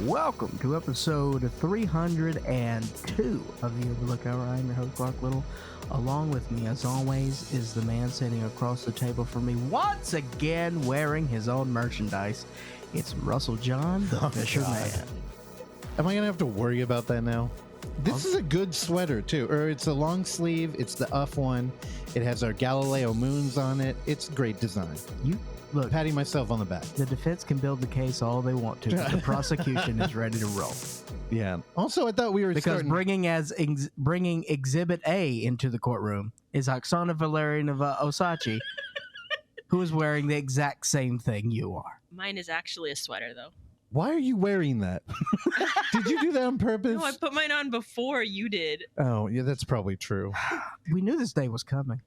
Welcome to episode 302 of the Overlook Hour. I'm your host, Clark Little. Along with me, as always, is the man sitting across the table from me, once again wearing his own merchandise. It's Russell John, the Fisherman. Am I going to have to worry about that now? This is a good sweater, too. Or it's a long sleeve. It's the UF one. It has our Galileo moons on it. It's great design. Look, patting myself on the back. The defense can build the case all they want to, but the prosecution is ready to roll. Yeah. Also, I thought we were because bringing Exhibit A into the courtroom is Oksana Valerianova Osachi, who is wearing the exact same thing you are. Mine is actually a sweater, though. Why are you wearing that? Did you do that on purpose? No, I put mine on before you did. Oh, yeah, that's probably true. We knew this day was coming.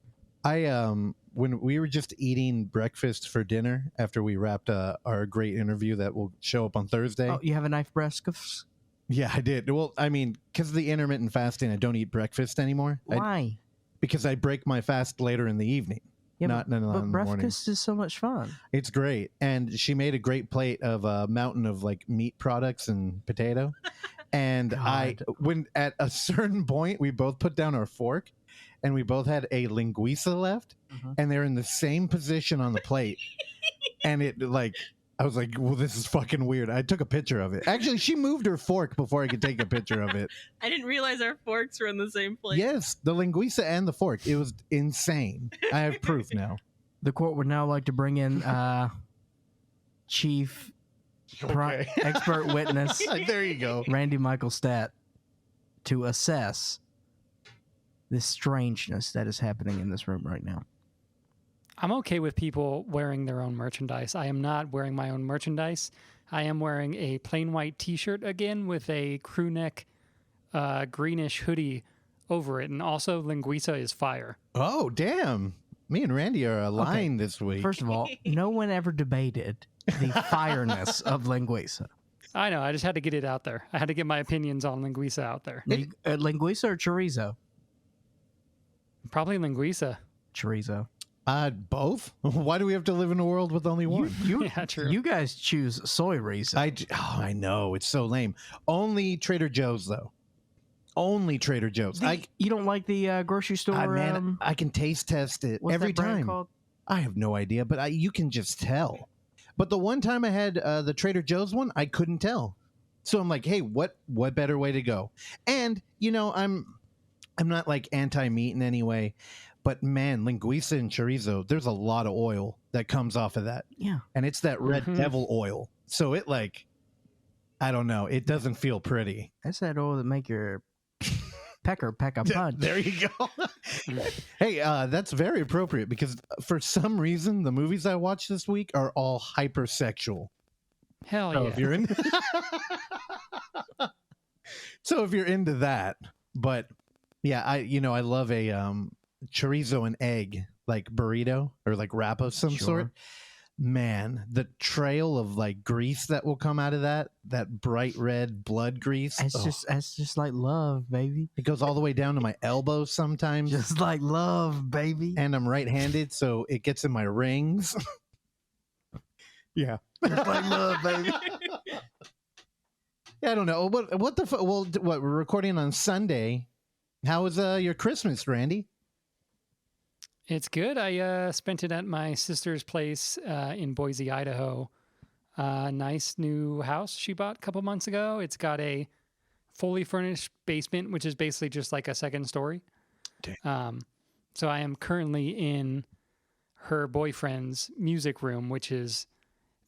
When we were just eating breakfast for dinner after we wrapped our great interview that will show up on Thursday. Oh, you have a knife breakfast? Yeah, I did. Well, I mean, because of the intermittent fasting, I don't eat breakfast anymore. Why? Because I break my fast later in the evening. Yeah, not in the morning. Breakfast is so much fun. It's great. And she made a great plate of a mountain of like meat products and potato. And when at a certain point, we both put down our fork and we both had a linguiça left and they're in the same position on the plate. And I was like, well, this is fucking weird. I took a picture of it. Actually, she moved her fork before I could take a picture of it. I didn't realize our forks were in the same place. Yes, the linguiça and the fork. It was insane. I have proof now. The court would now like to bring in Chief Expert Witness. There you go. Randy Michael Stat to assess this strangeness that is happening in this room right now. I'm okay with people wearing their own merchandise. I am not wearing my own merchandise. I am wearing a plain white t-shirt again with a crew neck greenish hoodie over it. And also, linguiça is fire. Oh, damn. Me and Randy are aligned this week. First of all, no one ever debated the fireness of linguiça. I know. I just had to get it out there. I had to get my opinions on linguiça out there. Linguiça or chorizo? Probably linguiça. Chorizo. Both? Why do we have to live in a world with only one? Yeah, true. You guys choose soy rizo. I know. It's so lame. Only Trader Joe's, though. Only Trader Joe's. You don't like the grocery store? Man, I can taste test it every time. Called? I have no idea, but you can just tell. But the one time I had the Trader Joe's one, I couldn't tell. So I'm like, hey, what better way to go? And, I'm not like anti-meat in any way. But man, linguiça and chorizo, there's a lot of oil that comes off of that. Yeah. And it's that red devil oil. So it I don't know. It doesn't feel pretty. That's that oil that make your pecker peck a punch. There you go. Hey, that's very appropriate because for some reason, the movies I watched this week are all hypersexual. Hell so yeah. If you're so if you're into that, but yeah, I love a chorizo and egg like burrito or like wrap of some sort. Man, the trail of like grease that will come out of that bright red blood grease. That's just like love, baby. It goes all the way down to my elbows sometimes. Just like love, baby. And I'm right-handed, so it gets in my rings. Yeah. Just like love, baby. Yeah, I don't know. What we're recording on Sunday. How was your Christmas, Randy? It's good. I spent it at my sister's place in Boise, Idaho. Nice new house she bought a couple months ago. It's got a fully furnished basement, which is basically just like a second story. So I am currently in her boyfriend's music room, which is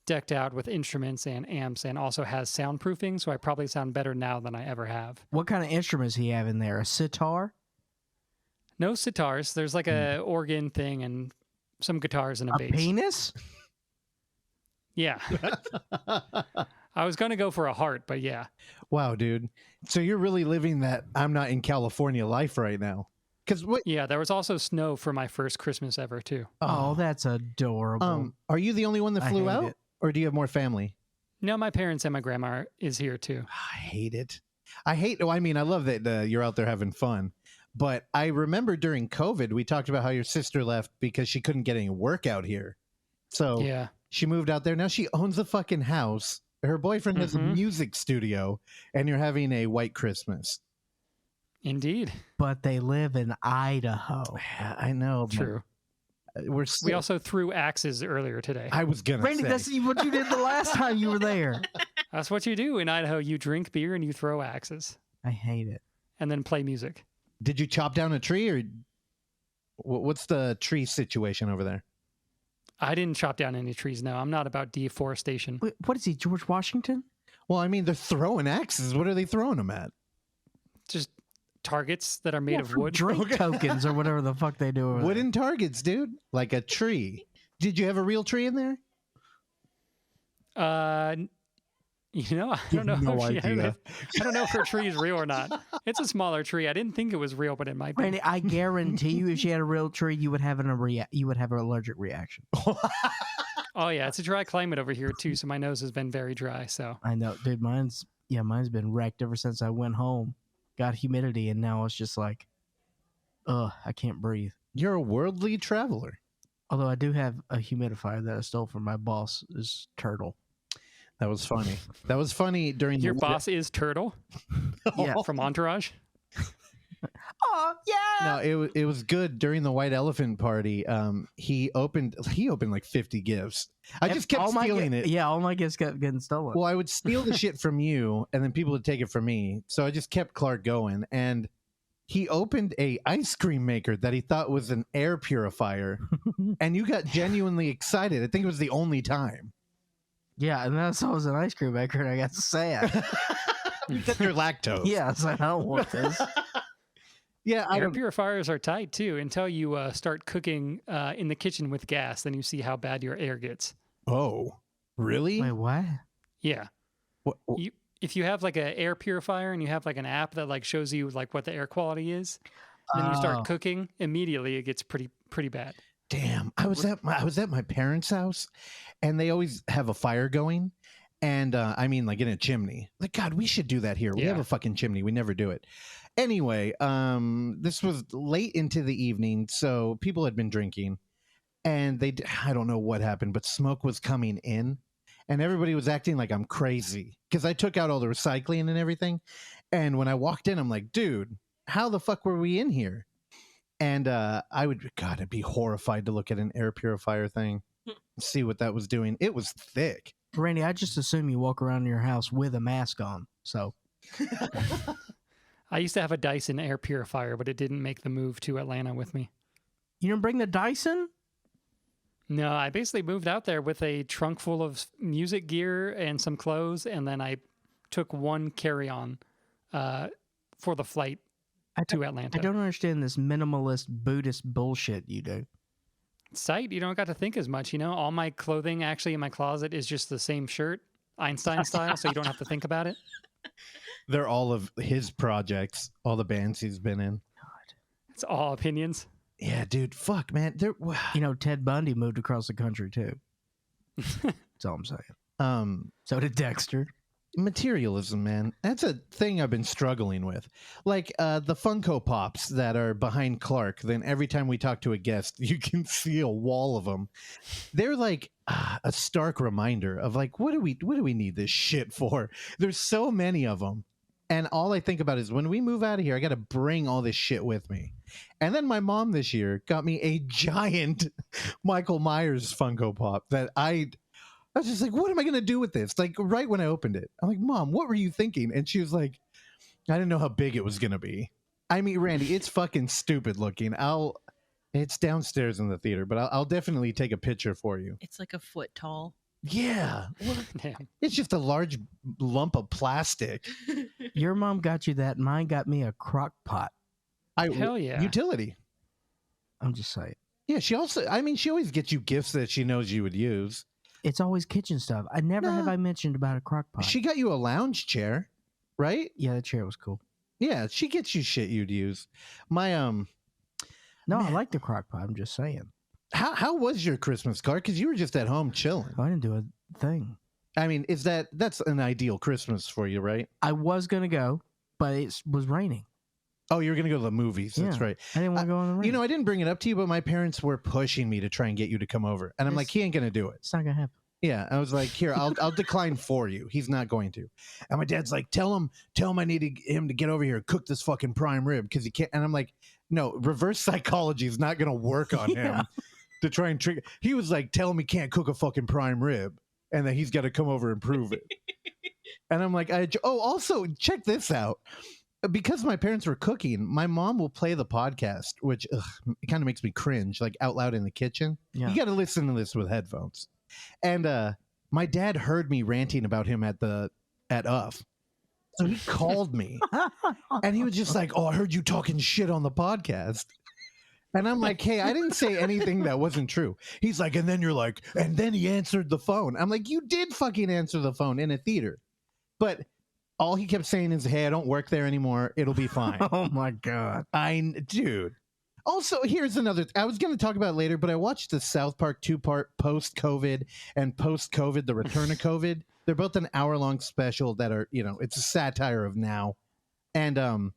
decked out with instruments and amps and also has soundproofing. So I probably sound better now than I ever have. What kind of instruments he have in there? A sitar? No sitars. There's like a organ thing and some guitars and a bass. Penis? Yeah. I was going to go for a heart, but yeah. Wow, dude. So you're really living that I'm not in California life right now. Yeah, there was also snow for my first Christmas ever, too. Oh, that's adorable. Are you the only one that flew out? Or do you have more family? No, my parents and my grandma is here, too. I hate it. I love that you're out there having fun. But I remember during COVID, we talked about how your sister left because she couldn't get any work out here. So yeah, she moved out there. Now she owns a fucking house Her boyfriend has a Mhm. music studio, and you're having a white Christmas. Indeed. But they live in Idaho. Yeah, I know. but True. We're We still, also threw axes earlier today. I was gonna Randy, say. that's what you did the last time you were there. That's what you do in Idaho. You drink beer and you throw axes I hate it. and then play music. Did you chop down a tree, or what's the tree situation over there? I didn't chop down any trees. No, I'm not about deforestation. Wait, what is he, George Washington? Well, I mean, they're throwing axes. What are they throwing them at? Just targets that are made of for wood. Drink tokens or whatever the fuck they do. Over there. Wooden targets, dude. Like a tree. Did you have a real tree in there? I don't know. no I don't know idea. I don't know if her tree is real or not. It's a smaller tree. I didn't think it was real, but it might be. Randy, I guarantee you, if she had a real tree, you would have you would have an allergic reaction. Oh yeah, it's a dry climate over here too, so my nose has been very dry. So I know, dude. Mine's been wrecked ever since I went home. Got humidity, and now it's just like, I can't breathe. You're a worldly traveler. Although I do have a humidifier that I stole from my boss's turtle. That was funny. That was funny during your boss is Turtle Yeah. from Entourage. Oh yeah. No, it was good during the white elephant party. He opened like 50 gifts. I just kept stealing it. Yeah, all my gifts kept getting stolen. Well, I would steal the shit from you, and then people would take it from me. So I just kept Clark going, and he opened a ice cream maker that he thought was an air purifier, and you got genuinely excited. I think it was the only time. Yeah, and then I saw it was an ice cream maker, and I got sad. Because you're lactose. Yeah, I was like, I don't want this. Yeah, Air purifiers are tight too until you start cooking in the kitchen with gas. Then you see how bad your air gets. Oh, really? Wait, what? Yeah. If you have like an air purifier and you have like an app that like shows you like what the air quality is, then you Oh. start cooking, immediately it gets pretty bad. Damn, I was at my parents' house, and they always have a fire going, and I mean, like in a chimney. Like, God, we should do that here. We Yeah. have a fucking chimney. We never do it. Anyway, this was late into the evening, so people had been drinking, and I don't know what happened, but smoke was coming in, and everybody was acting like I'm crazy because I took out all the recycling and everything. And when I walked in, I'm like, dude, how the fuck were we in here? And I'd be horrified to look at an air purifier thing, see what that was doing. It was thick. Randy, I just assume you walk around your house with a mask on. So I used to have a Dyson air purifier, but it didn't make the move to Atlanta with me. you didn't bring the Dyson? No, I basically moved out there with a trunk full of music gear and some clothes, and then I took one carry-on for the flight to Atlanta. I don't understand this minimalist Buddhist bullshit you do. Sight, you don't got to think as much. All my clothing actually in my closet is just the same shirt, Einstein style, so you don't have to think about it. They're all of his projects, all the bands he's been in. It's all opinions. Yeah, dude, fuck, man. Ted Bundy moved across the country too. That's all I'm saying. So did Dexter. Materialism, man. That's a thing I've been struggling with. Like the Funko Pops that are behind Clark. Then every time we talk to a guest, you can see a wall of them. They're like a stark reminder of like, what do we need this shit for? There's so many of them. And all I think about is when we move out of here, I got to bring all this shit with me. And then my mom this year got me a giant Michael Myers Funko Pop that I was just like, what am I going to do with this? Like right when I opened it, I'm like, Mom, what were you thinking? And she was like, I didn't know how big it was going to be. I mean, Randy, it's fucking stupid looking. It's downstairs in the theater, but I'll definitely take a picture for you. It's like a foot tall. Yeah. Damn. It's just a large lump of plastic. Your mom got you that. Mine got me a crock pot. Hell yeah. Utility. I'm just saying. Yeah, she always gets you gifts that she knows you would use. It's always kitchen stuff. I never have I mentioned about a crock pot. She got you a lounge chair, right? Yeah, the chair was cool. Yeah, she gets you shit you'd use. My No, Man. I like the crock pot. I'm just saying. How was your Christmas, Clark? Because you were just at home chilling. I didn't do a thing. I mean, that's an ideal Christmas for you, right? I was gonna go, but it was raining. Oh, you were gonna go to the movies. That's Yeah. right. I didn't want to go in the rain. I didn't bring it up to you, but my parents were pushing me to try and get you to come over, and I'm like, he ain't gonna do it. It's not gonna happen. Yeah, I was like, here, I'll decline for you. He's not going to. And my dad's like, tell him I need him to get over here and cook this fucking prime rib because he can't. And I'm like, no, reverse psychology is not going to work on him to try and trick. He was like, tell him he can't cook a fucking prime rib and that he's got to come over and prove it. And I'm like, also check this out. Because my parents were cooking, my mom will play the podcast, which it kind of makes me cringe, like out loud in the kitchen. Yeah. You got to listen to this with headphones. And my dad heard me ranting about him at UF. So he called me and he was just like, oh, I heard you talking shit on the podcast. And I'm like, hey, I didn't say anything that wasn't true. He's like, and then you're like, and then he answered the phone. I'm like, you did fucking answer the phone in a theater. But all he kept saying is, hey, I don't work there anymore. It'll be fine. Oh my God. Dude. Also, here's another. I was going to talk about it later, but I watched the South Park 2-part post-COVID and post-COVID, the return of COVID. They're both an hour-long special that are, it's a satire of now. And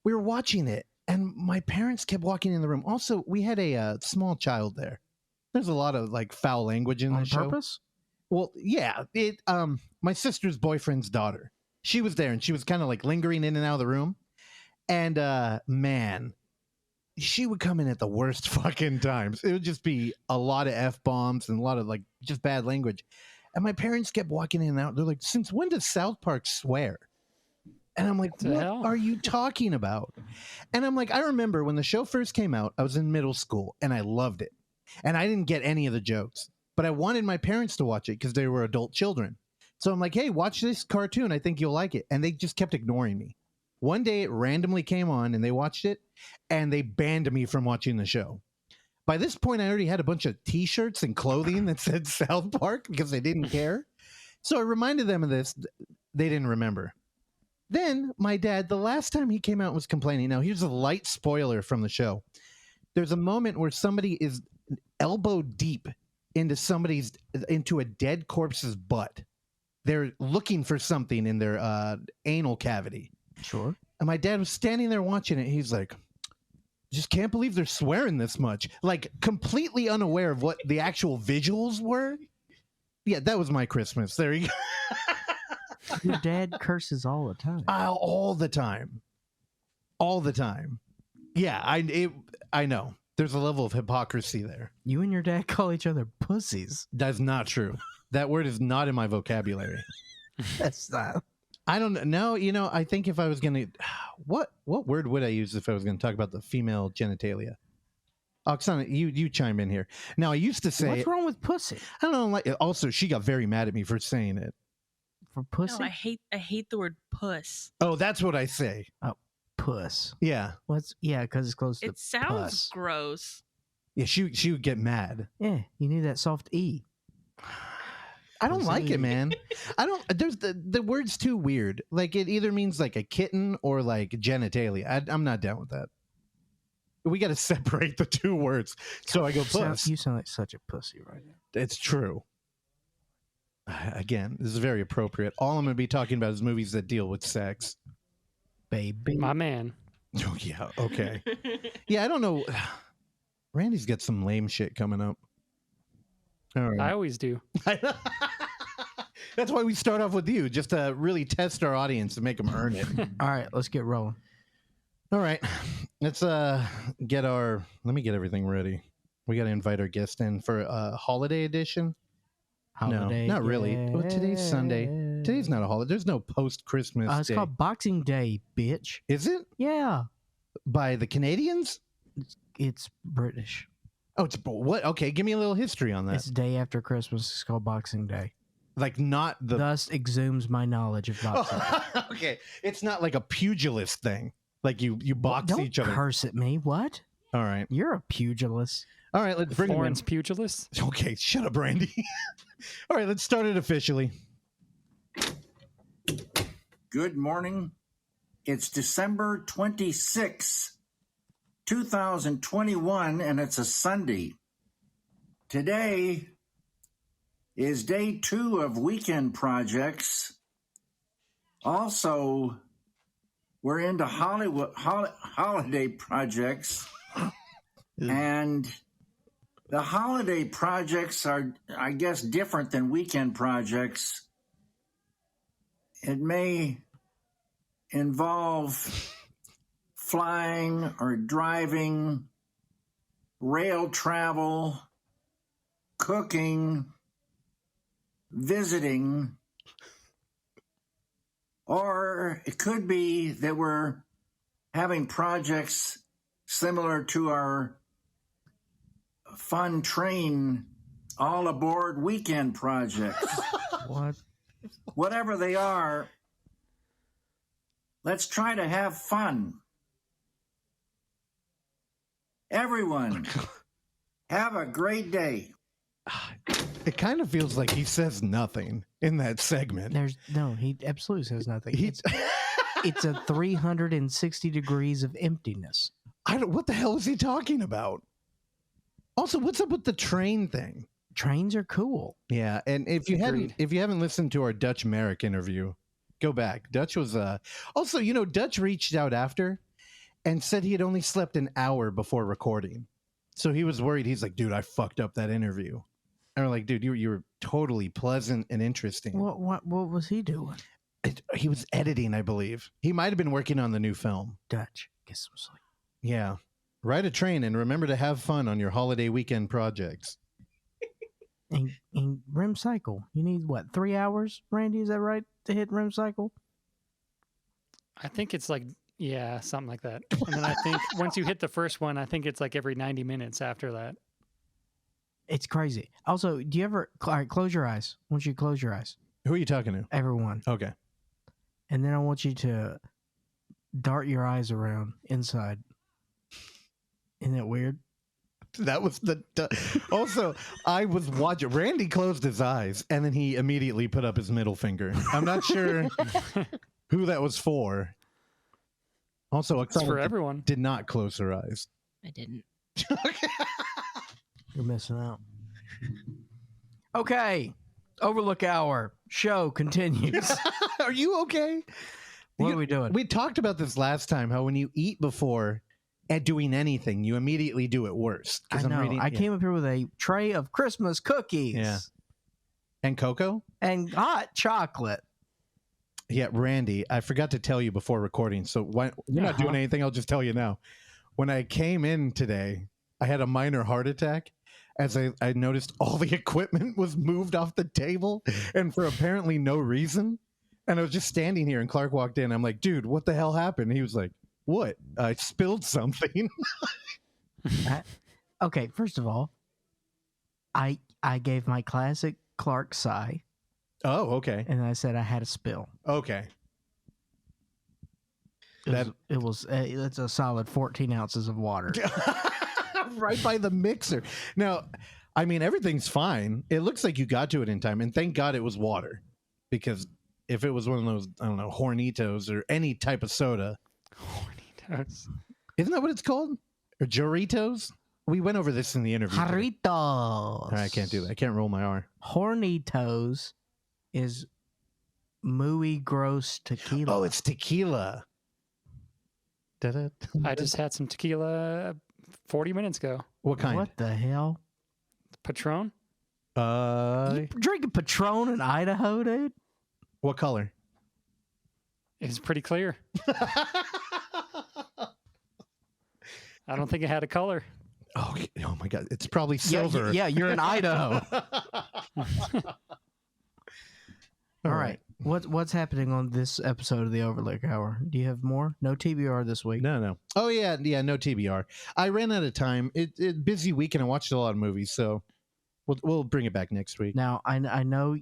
we were watching it, and my parents kept walking in the room. Also, we had a small child there. There's a lot of like foul language in the show. On purpose? Well, yeah. My sister's boyfriend's daughter. She was there, and she was kind of like lingering in and out of the room. And man, she would come in at the worst fucking times. It would just be a lot of F-bombs and a lot of like just bad language. And my parents kept walking in and out. They're like, since when does South Park swear? And I'm like, what are you talking about? And I'm like, I remember when the show first came out, I was in middle school and I loved it. And I didn't get any of the jokes, but I wanted my parents to watch it because they were adult children. So I'm like, hey, watch this cartoon. I think you'll like it. And they just kept ignoring me. One day it randomly came on and they watched it and they banned me from watching the show. By this point, I already had a bunch of t-shirts and clothing that said South Park because they didn't care. So I reminded them of this. They didn't remember. Then my dad, the last time he came out, was complaining. Now, here's a light spoiler from the show. There's a moment where somebody is elbow deep into a dead corpse's butt. They're looking for something in their anal cavity. Sure. And my dad was standing there watching it. He's like, just can't believe they're swearing this much. Like, completely unaware of what the actual visuals were. Yeah, that was my Christmas. There you go. Your dad curses all the time. All the time. All the time. Yeah, I know. There's a level of hypocrisy there. You and your dad call each other pussies. That's not true. That word is not in my vocabulary. That's not. I don't know. I think if I was going to... What word would I use if I was going to talk about the female genitalia? Oksana, you chime in here. Now, I used to say... What's wrong with pussy? I don't know. Also, she got very mad at me for saying it. For pussy? No, I hate the word puss. Oh, that's what I say. Oh, puss. Yeah. Because it's close to It sounds puss. gross. Yeah, she would get mad. Yeah, you need that soft E. I don't like it, man. I don't. There's the word's too weird. Like, it either means like a kitten or like genitalia. I'm not down with that. We got to separate the two words. So I go puss. You sound like such a pussy right now. It's true. Again, this is very appropriate. All I'm going to be talking about is movies that deal with sex. Baby. My man. Oh, yeah. Okay. Yeah, I don't know. Randy's got some lame shit coming up. All right. I always do. That's why we start off with you, just to really test our audience and make them earn it. All right, let's get rolling. All right. Let's let me get everything ready. We got to invite our guest in for a holiday edition. Holiday, no, not really. Well, today's Sunday. Today's not a holiday. There's no post-Christmas It's day. called Boxing Day, bitch. Is it? Yeah. By the Canadians? It's British. Oh, it's what? Okay, give me a little history on that. It's the day after Christmas. It's called Boxing Day. Like, not the... Thus exhumes my knowledge of boxing. Okay, it's not like a pugilist thing. Like you box each other. Don't curse at me. What? All right. You're a pugilist. All right, let's bring him in. Florence pugilist. Okay, shut up, Randy. All right, let's start it officially. Good morning. It's December 26, 2021, and it's a Sunday. Today is day 2 of weekend projects. Also, we're into holiday projects. And The holiday projects are, I guess, different than weekend projects. It may involve flying or driving, rail travel, cooking, visiting, or it could be that we're having projects similar to our fun train all aboard weekend projects. What? Whatever they are, let's try to have fun. Everyone, have a great day. It kind of feels like he says nothing in that segment. He absolutely says nothing. It's a 360 degrees of emptiness. What the hell is he talking about? Also, what's up with the train thing? Trains are cool. Yeah, and if you haven't listened to our Dutch Merrick interview, go back. Dutch was also, Dutch reached out after and said he had only slept an hour before recording. So he was worried. He's like, dude, I fucked up that interview. And we're like, dude, you were totally pleasant and interesting. What was he doing? He was editing, I believe. He might have been working on the new film. Dutch, get some sleep. Yeah. Ride a train and remember to have fun on your holiday weekend projects. And REM cycle. You need, 3 hours, Randy? Is that right, to hit REM cycle? I think it's like, yeah, something like that. And then I think once you hit the first one, I think it's like every 90 minutes after that. It's crazy. Also, do you ever... All right, close your eyes. I want you to close your eyes. Who are you talking to? Everyone. Okay. And then I want you to dart your eyes around inside. Isn't that weird? That was also, I was watching. Randy closed his eyes and then he immediately put up his middle finger. I'm not sure who that was for. Also, It's for everyone. Did not close her eyes. I didn't. You're missing out. Okay. Overlook Hour. Show continues. Are you okay? What are we doing? We talked about this last time, how when you eat before at doing anything, you immediately do it worse. I know. I came up here with a tray of Christmas cookies. Yeah. And cocoa? And hot chocolate. Yeah, Randy, I forgot to tell you before recording, so you're not doing anything, I'll just tell you now. When I came in today, I had a minor heart attack as I noticed all the equipment was moved off the table and for apparently no reason. And I was just standing here and Clark walked in. I'm like, dude, what the hell happened? And he was like, what? I spilled something. Okay, first of all, I gave my classic Clark sigh. Oh, okay. And I said I had a spill. Okay. It's a solid 14 ounces of water. Right by the mixer. Now, I mean, everything's fine. It looks like you got to it in time. And thank God it was water. Because if it was one of those, I don't know, Hornitos or any type of soda. Hornitos. Isn't that what it's called? Or Doritos? We went over this in the interview. Jarritos. I can't do that. I can't roll my R. Hornitos is muy gross tequila. Oh, it's tequila. I just had some tequila 40 minutes ago. What kind? What the hell? Patron? You drinking Patron in Idaho, dude? What color? It's pretty clear. I don't think it had a color. Oh my God. It's probably silver. Yeah, you're in Idaho. All right. What's happening on this episode of the Overlook Hour? Do you have more? No TBR this week. No. Oh yeah, no TBR. I ran out of time. It busy week and I watched a lot of movies, so we'll bring it back next week. Now I know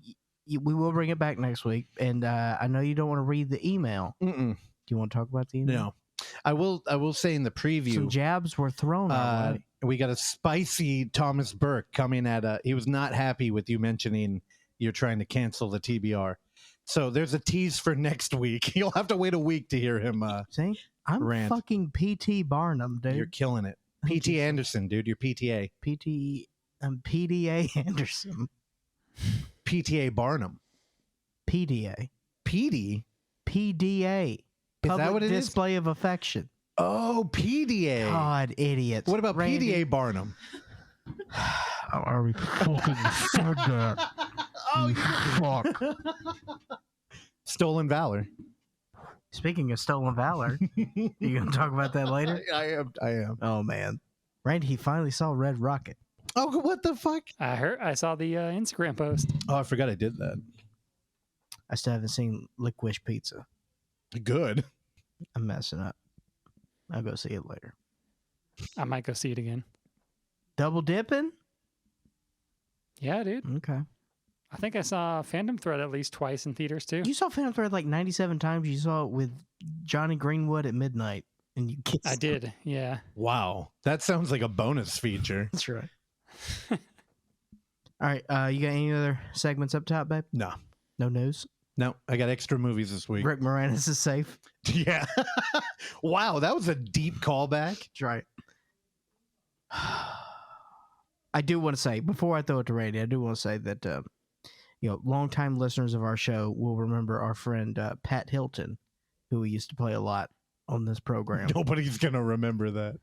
we will bring it back next week, and I know you don't want to read the email. Mm-mm. Do you want to talk about the email? No. I will say in the preview, some jabs were thrown our way. We got a spicy Thomas Burke coming at he was not happy with you mentioning you're trying to cancel the TBR. So there's a tease for next week. You'll have to wait a week to hear him See? I'm rant. fucking PT Barnum, dude. You're killing it. PT Anderson, dude. You're PTA. I'm PDA Anderson. PTA Barnum. PDA. PD? PDA. Is that what it is? Display of affection. Oh, PDA. God, idiots. What about Randy? PDA Barnum? Are we fucking said that? Oh, Fuck. Stolen valor. Speaking of stolen valor, you gonna talk about that later? I am. Oh man, Randy, he finally saw Red Rocket. Oh, what the fuck? I saw the Instagram post. Oh, I forgot I did that. I still haven't seen Licorice Pizza. Good. I'm messing up. I'll go see it later. I might go see it again. Double dipping? Yeah, dude. Okay. I think I saw Phantom Thread at least twice in theaters too. You saw Phantom Thread like 97 times. You saw it with Johnny Greenwood at midnight, and you kissed I did. Yeah. Wow. That sounds like a bonus feature. That's right. All right. You got any other segments up top, babe? No. No news? No, I got extra movies this week. Rick Moranis is safe. Yeah. Wow, that was a deep callback. That's right. I do want to say, before I throw it to Randy, I do want to say that, longtime listeners of our show will remember our friend Pat Hilton, who we used to play a lot on this program. Nobody's going to remember that.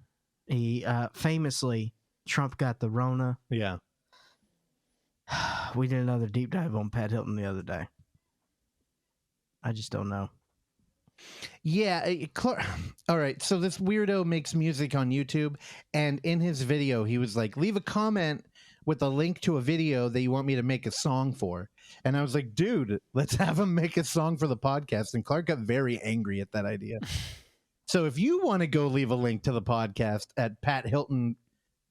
He famously, Trump got the Rona. Yeah. We did another deep dive on Pat Hilton the other day. I just don't know. Yeah. All right. So this weirdo makes music on YouTube, and in his video, he was like, leave a comment with a link to a video that you want me to make a song for. And I was like, dude, let's have him make a song for the podcast. And Clark got very angry at that idea. So if you want to go leave a link to the podcast at Pat Hilton,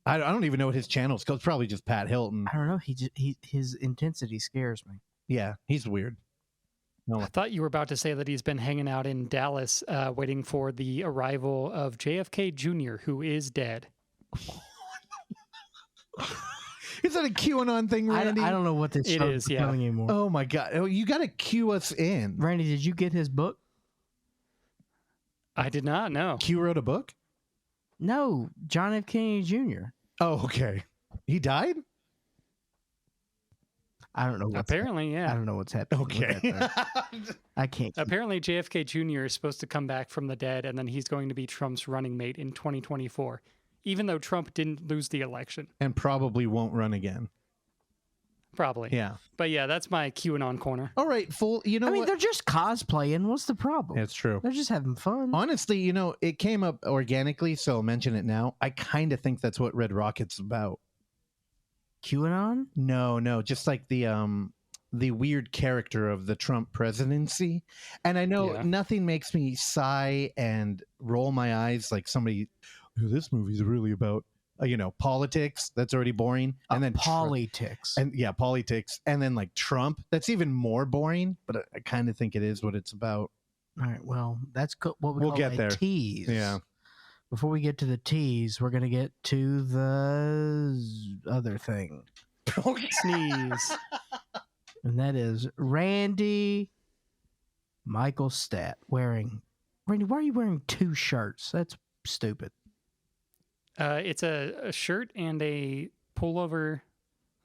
I don't even know what his channel is called. It's probably just Pat Hilton. I don't know. His intensity scares me. Yeah, he's weird. No. I thought you were about to say that he's been hanging out in Dallas waiting for the arrival of JFK Jr., who is dead. Is that a QAnon thing, Randy? I don't know what this It show is, is yeah. telling anymore. Oh, my God. Oh, you got to cue us in. Randy, did you get his book? I did not know. Q wrote a book? No, John F. Kennedy Jr. Oh, okay. He died? I don't know. Apparently, I yeah. don't know what's happening. with Okay. that thing. I can't. Apparently, JFK Jr. is supposed to come back from the dead, and then he's going to be Trump's running mate in 2024, even though Trump didn't lose the election. And probably won't run again. Probably. Yeah. But yeah, that's my QAnon corner. All right, full. You know I mean, what? they're just cosplaying. What's the problem? It's true. They're just having fun. Honestly, it came up organically, so I'll mention it now. I kind of think that's what Red Rocket's about. QAnon? No, just like the weird character of the Trump presidency. And I know nothing makes me sigh and roll my eyes like somebody, this movie's really about, politics. That's already boring. And then politics. politics. And then like Trump, that's even more boring, but I kind of think it is what it's about. All right, well, that's what We'll call get a there. tease. Yeah. Before we get to the tease, we're going to get to the other thing. Sneeze. And that is Randy Michael Stat wearing. Randy, why are you wearing two shirts? That's stupid. It's a shirt and a pullover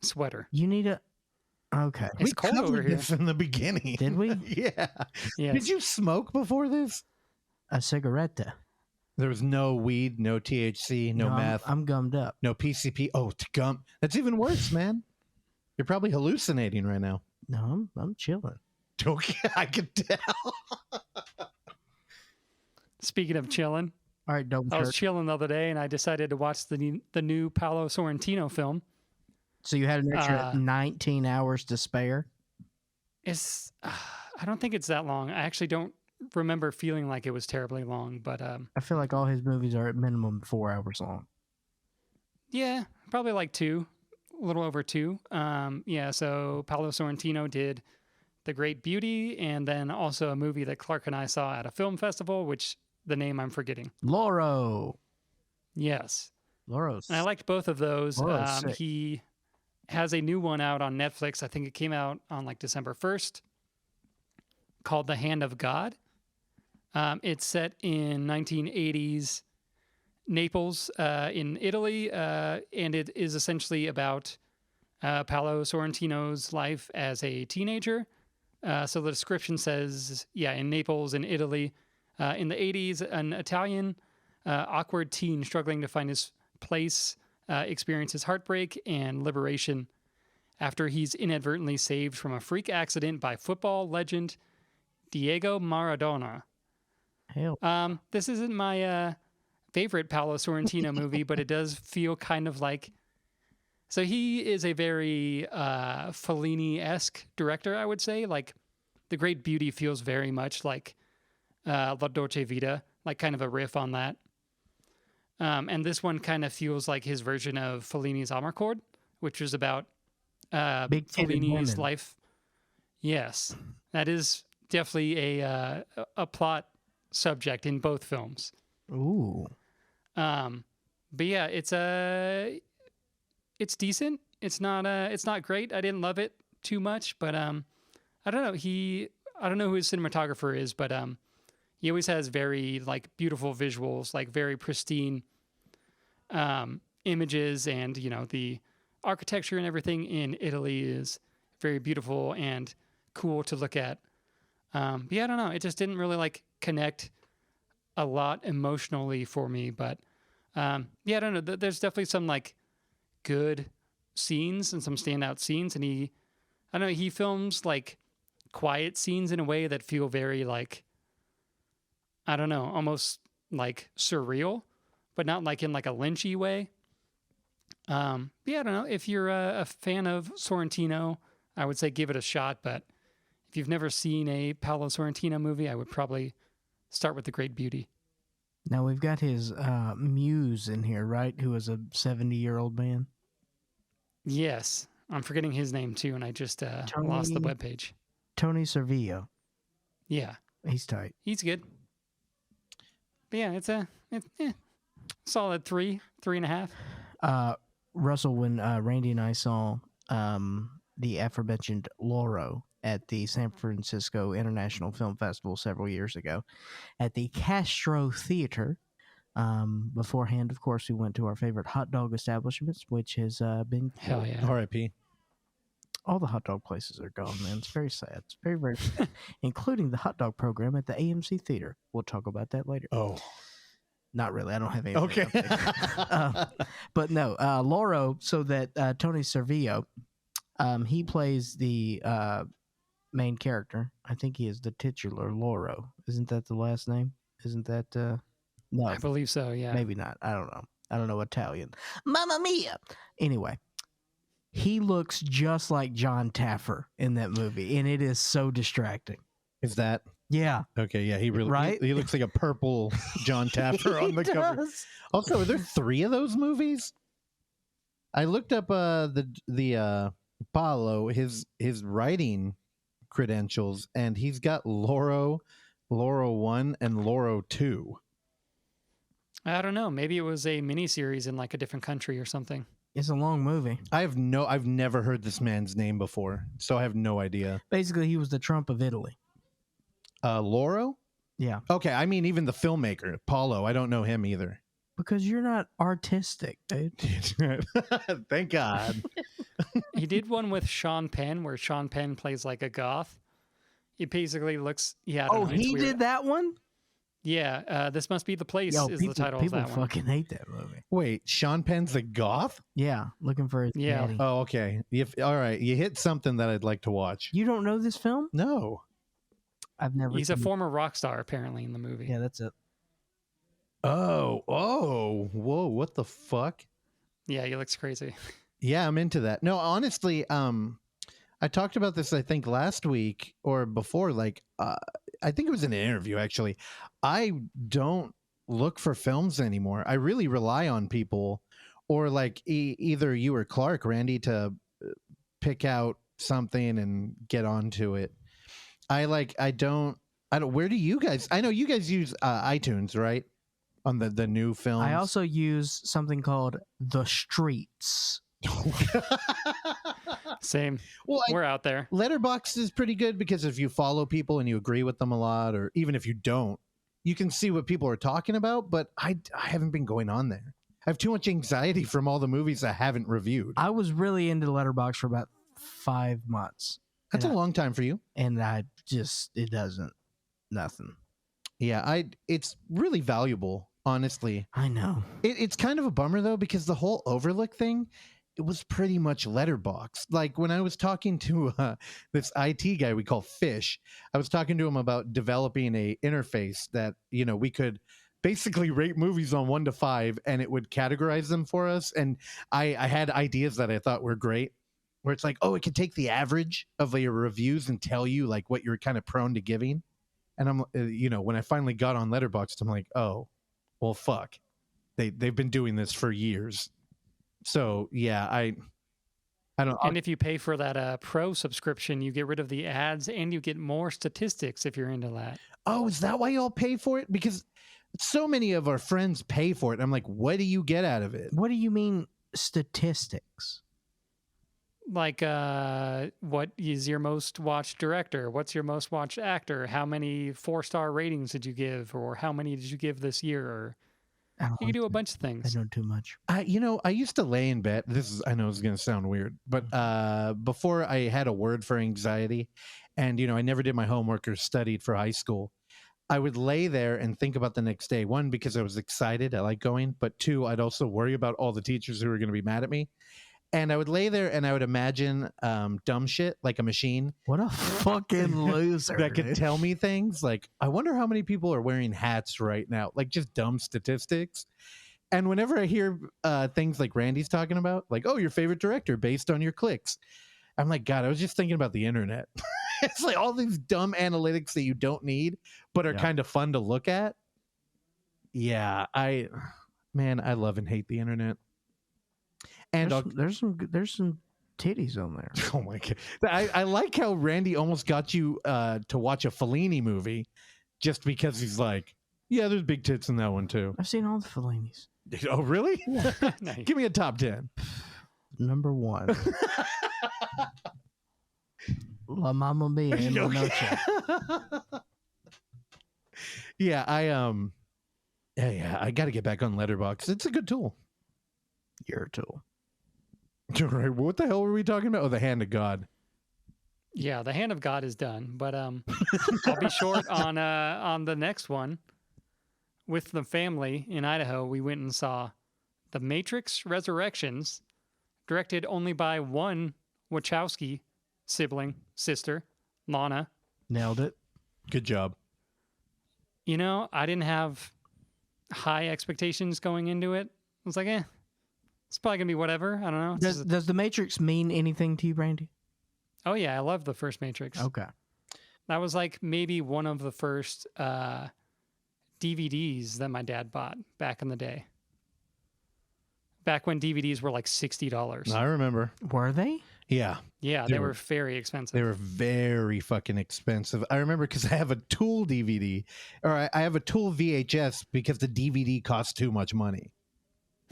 sweater. You need a. Okay. It's We cold over covered here. this in the beginning. Did we? Yeah. Yes. Did you smoke before this? A cigarette. There was no weed, no THC, no meth, I'm gummed up. no PCP. Oh, gum. That's even worse, man. You're probably hallucinating right now. No, I'm chilling. Okay, I could tell. Speaking of chilling, All right, dope I was shirt. chilling the other day and I decided to watch the new Paolo Sorrentino film. So you had an extra 19 hours to spare? It's I don't think it's that long. I actually don't remember feeling like it was terribly long, but I feel like all his movies are at minimum 4 hours long. yeah, probably like 2, a little over 2. So Paolo Sorrentino did The Great Beauty and then also a movie that Clark and I saw at a film festival, which the name I'm forgetting. Loro. Yes. Loro's. And I liked both of those. Loro's sick. He has a new one out on Netflix. I think it came out on like December 1st called The Hand of God. It's set in 1980s Naples in Italy, and it is essentially about Paolo Sorrentino's life as a teenager. So the description says, in Naples in Italy in the 80s, an Italian awkward teen struggling to find his place experiences heartbreak and liberation after he's inadvertently saved from a freak accident by football legend Diego Maradona. Hell. This isn't my favorite Paolo Sorrentino movie, but it does feel kind of like... So he is a very Fellini-esque director, I would say. Like, The Great Beauty feels very much like La Dolce Vita, like kind of a riff on that. And this one kind of feels like his version of Fellini's Amarcord, which is about Big-titted Fellini's women. life. Yes, that is definitely a plot subject in both films. Ooh. But yeah, it's decent. It's not great. I didn't love it too much, but I don't know. I don't know who his cinematographer is, but he always has very like beautiful visuals, like very pristine images, and the architecture and everything in Italy is very beautiful and cool to look at. But yeah, I don't know. It just didn't really like connect a lot emotionally for me, but yeah, I don't know. There's definitely some like good scenes and some standout scenes, and I don't know, he films like quiet scenes in a way that feel very like, I don't know, almost like surreal, but not like in like a Lynchy way. Yeah, I don't know. If you're a fan of Sorrentino, I would say give it a shot, but if you've never seen a Paolo Sorrentino movie, I would probably start with The Great Beauty. Now we've got his muse in here, right? Who is a 70-year-old man. Yes, I'm forgetting his name too, and I just lost the webpage. Tony Servillo. Yeah, He's tight. he's good. But yeah, it's solid 3.5. Russell, when Randy and I saw the aforementioned Loro at the San Francisco International Film Festival several years ago at the Castro Theater, beforehand, of course, we went to our favorite hot dog establishments, which has been... Hell yeah. R.I.P. All the hot dog places are gone, man. It's very sad. It's very, very sad. Including the hot dog program at the AMC Theater. We'll talk about that later. Oh. Not really. I don't have anything. Okay. But no, Loro, so that Tony Servillo, he plays the main character. I think he is the titular Loro. Isn't that the last name? Isn't that... No, I believe so, yeah. maybe not. I don't know. I don't know Italian. Mamma mia! Anyway, he looks just like John Taffer in that movie, and it is so distracting. Is that... Yeah. Okay, yeah, he really... Right? He looks like a purple John Taffer on the cover. does. Also, are there 3 of those movies? I looked up the Paolo, his writing credentials, and he's got Loro 1, and Loro 2. I don't know. Maybe it was a miniseries in like a different country or something. It's a long movie. I've never heard this man's name before, so I have no idea. Basically, he was the Trump of Italy. Loro? Yeah. Okay, I mean even the filmmaker, Paolo. I don't know him either. Because you're not artistic, dude. Thank God. He did one with Sean Penn where Sean Penn plays like a goth. He basically looks... Yeah, I don't know, it's he weird. did that one? Yeah, This Must Be the Place Yo, is people, the title of people that one. fucking hate that movie. Wait, Sean Penn's a goth? Yeah, looking for his Yeah. daddy. Oh, okay. All right, you hit something that I'd like to watch. You don't know this film? No. I've never He's a seen it. former rock star, apparently, in the movie. Yeah, that's it. Oh, whoa, what the fuck? Yeah, he looks crazy. Yeah, I'm into that. No, honestly, I talked about this, I think, last week or before. Like, I think it was in an interview, actually. I don't look for films anymore. I really rely on people, or like either you or Clark, Randy, to pick out something and get onto it. I don't. Where do you guys? I know you guys use iTunes, right? On the new films. I also use something called The Streets. Same. Well, We're out there. Letterboxd is pretty good because if you follow people and you agree with them a lot, or even if you don't, you can see what people are talking about. But I haven't been going on there. I have too much anxiety from all the movies I haven't reviewed. I was really into Letterboxd for about 5 months. That's a long time for you. And it doesn't, nothing. Yeah, it's really valuable honestly. I know. It's kind of a bummer though, because the whole Overlook thing, it was pretty much letterboxed. Like when I was talking to this IT guy we call Fish, I was talking to him about developing a interface that, you know, we could basically rate movies on 1 to 5 and it would categorize them for us. And I had ideas that I thought were great, where it's like, oh, it could take the average of your reviews and tell you like what you're kind of prone to giving. And I'm, you know, when I finally got on Letterboxd, I'm like, oh, well, fuck. They've been doing this for years. So yeah, I don't. And if you pay for that pro subscription, you get rid of the ads and you get more statistics if you're into that. Oh, is that why y'all pay for it? Because so many of our friends pay for it. I'm like, what do you get out of it? What do you mean statistics? Like, what is your most watched director? What's your most watched actor? How many 4-star ratings did you give? Or how many did you give this year? Or you can do a bunch of things. I know too much. I used to lay in bed. I know it's going to sound weird, but before I had a word for anxiety, and, you know, I never did my homework or studied for high school, I would lay there and think about the next day. One, because I was excited. I like going. But two, I'd also worry about all the teachers who were going to be mad at me. And I would lay there and I would imagine dumb shit like a machine. What a fucking loser. That could tell me things like, I wonder how many people are wearing hats right now. Like just dumb statistics. And whenever I hear things like Randy's talking about, like, oh, your favorite director based on your clicks, I'm like, God, I was just thinking about the internet. It's like all these dumb analytics that you don't need, but are kind of fun to look at. Yeah, I love and hate the internet. And there's some titties on there. Oh my God. I like how Randy almost got you to watch a Fellini movie just because he's like, yeah, there's big tits in that one too. I've seen all the Fellinis. Oh, really? Nice. Give me a top 10. Number 1. La Mamma Mia in La Noche. Yeah, I got to get back on Letterboxd. It's a good tool. Your tool. Right. What the hell were we talking about? Oh, the Hand of God. Yeah, the Hand of God is done, but I'll be short on the next one. With the family in Idaho, we went and saw The Matrix Resurrections, directed only by one Wachowski sister, Lana. Nailed it. Good job. You know, I didn't have high expectations going into it. I was like, it's probably going to be whatever. I don't know. Does The Matrix mean anything to you, Brandy? Oh, yeah. I love the first Matrix. Okay. That was like maybe one of the first DVDs that my dad bought back in the day. Back when DVDs were like $60. I remember. Were they? Yeah. Yeah, they were very expensive. They were very fucking expensive. I remember because I have a Tool DVD, or I have a Tool VHS because the DVD cost too much money.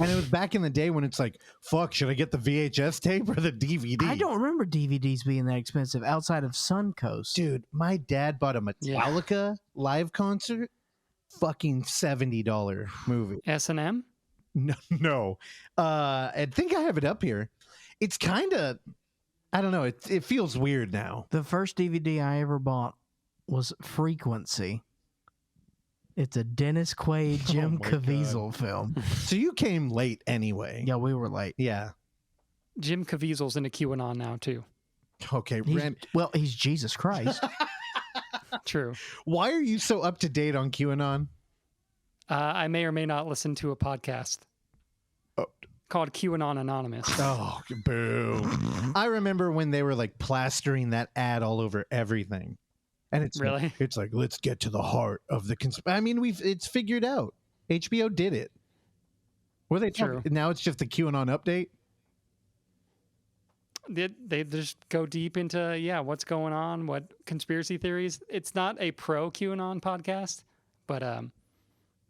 And it was back in the day when it's like, fuck, should I get the VHS tape or the DVD? I don't remember DVDs being that expensive outside of Suncoast. Dude, my dad bought a Metallica live concert, fucking $70 movie. S&M? No. I think I have it up here. It's kind of, I don't know. It feels weird now. The first DVD I ever bought was Frequency. It's a Dennis Quaid, Jim Caviezel film. So you came late anyway. Yeah, we were late. Yeah. Jim Caviezel's into QAnon now, too. Okay. He's Jesus Christ. True. Why are you so up to date on QAnon? I may or may not listen to a podcast called QAnon Anonymous. Oh, boo. I remember when they were like plastering that ad all over everything. And it's really, it's like, let's get to the heart of the I mean, it's figured out. HBO did it. Were they now it's just the QAnon update? They just go deep into what's going on, what conspiracy theories. It's not a pro QAnon podcast, but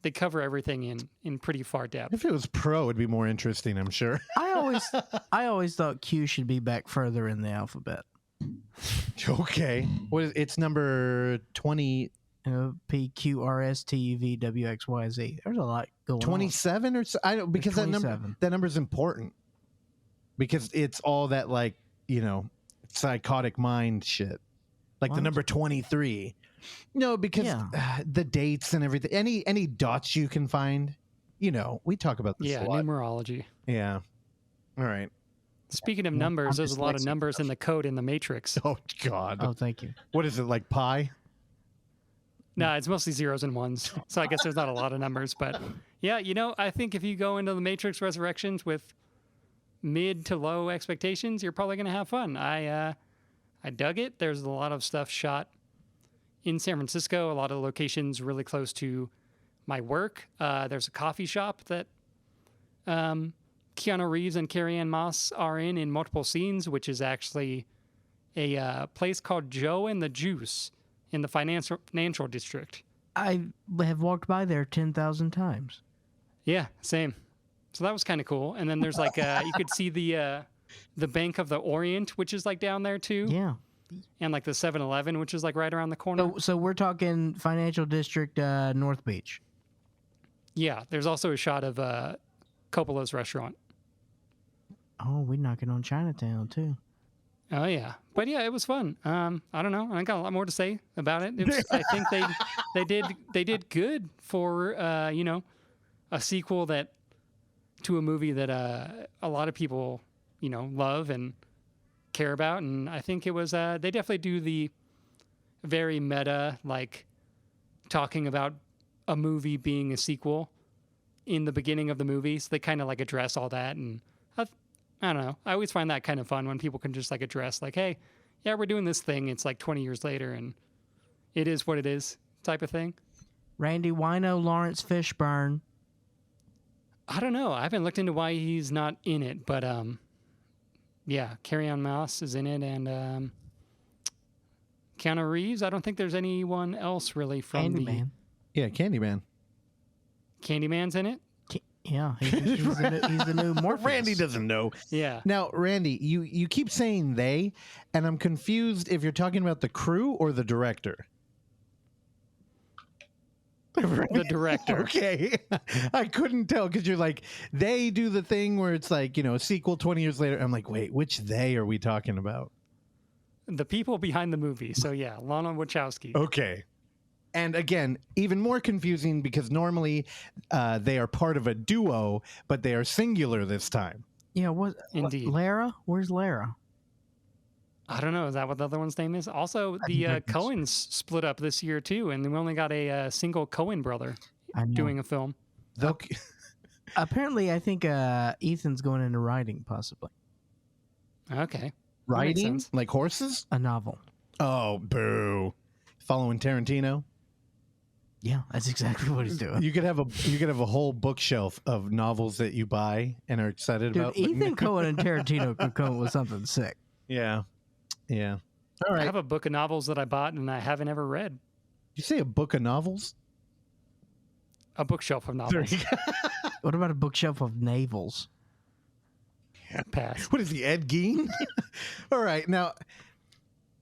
they cover everything in pretty far depth. If it was pro, it'd be more interesting, I'm sure. I always thought Q should be back further in the alphabet. Okay. It's number 20. P Q R S T U V W X Y Z. There's a lot going 27 on. or so. I don't, because that number is important. Because it's all that, like, you know, psychotic mind shit. Like the number 23. No, because Yeah. the dates and everything. Any dots you can find. You know, we talk about this Yeah, a lot. numerology. Yeah. All right. Speaking of Yeah, I'm numbers, there's a lot of dyslexic. numbers in the code in the Matrix. Oh God. Oh, thank you. What is it like pi? No, it's mostly zeros and ones. So I guess there's not a lot of numbers. But yeah, you know, I think if you go into the Matrix Resurrections with mid to low expectations, you're probably going to have fun. I dug it. There's a lot of stuff shot in San Francisco, a lot of locations really close to my work. There's a coffee shop that Keanu Reeves and Carrie-Anne Moss are in multiple scenes, which is actually a place called Joe and the Juice in the financial district. I have walked by there 10,000 times. Yeah, same. So that was kind of cool. And then there's like you could see the Bank of the Orient, which is like down there too. Yeah. And like the 7-Eleven, which is like right around the corner. So we're talking financial district, North Beach. Yeah, there's also a shot of Coppola's restaurant. Oh, we're knocking on Chinatown too. Oh yeah, but yeah, it was fun. I don't know. I got a lot more to say about it. I think they did good for you know, a sequel to a movie that a lot of people, you know, love and care about, and I think it was they definitely do the very meta, like talking about a movie being a sequel in the beginning of the movie. So they kind of like address all that, and I don't know. I always find that kind of fun when people can just like address like, hey, yeah, we're doing this thing. It's like 20 years later, and it is what it is, type of thing. Randy, why no Lawrence Fishburne? I don't know. I haven't looked into why he's not in it, but yeah, Carrie-Anne Moss is in it, and Keanu Reeves. I don't think there's anyone else really from Candyman. Yeah, Candyman. Candyman's in it. Yeah, he's the new Morpheus. Randy doesn't know. Yeah. Now, Randy, you keep saying they, and I'm confused if you're talking about the crew or the director. The director. Okay. I couldn't tell because you're like, they do the thing where it's like, you know, a sequel 20 years later. I'm like, wait, which they are we talking about? The people behind the movie. So yeah, Lana Wachowski. Okay. And again, even more confusing because normally they are part of a duo, but they are singular this time. Yeah, what? Indeed. Lara? Where's Lara? I don't know. Is that what the other one's name is? Also, the Coens split up this year too, and we only got a single Coen brother doing a film. Apparently, I think Ethan's going into writing, possibly. Okay. Riding? Like horses? A novel. Oh, boo. Following Tarantino? Yeah, that's exactly what he's doing. You could have a whole bookshelf of novels that you buy and are excited Dude, about. Ethan Coen and Tarantino could come up with something sick. Yeah. Yeah. All I right. have a book of novels that I bought and I haven't ever read. Did you say a book of novels? A bookshelf of novels. What about a bookshelf of navels? Pass. What is he, Ed Gein? All right. Now,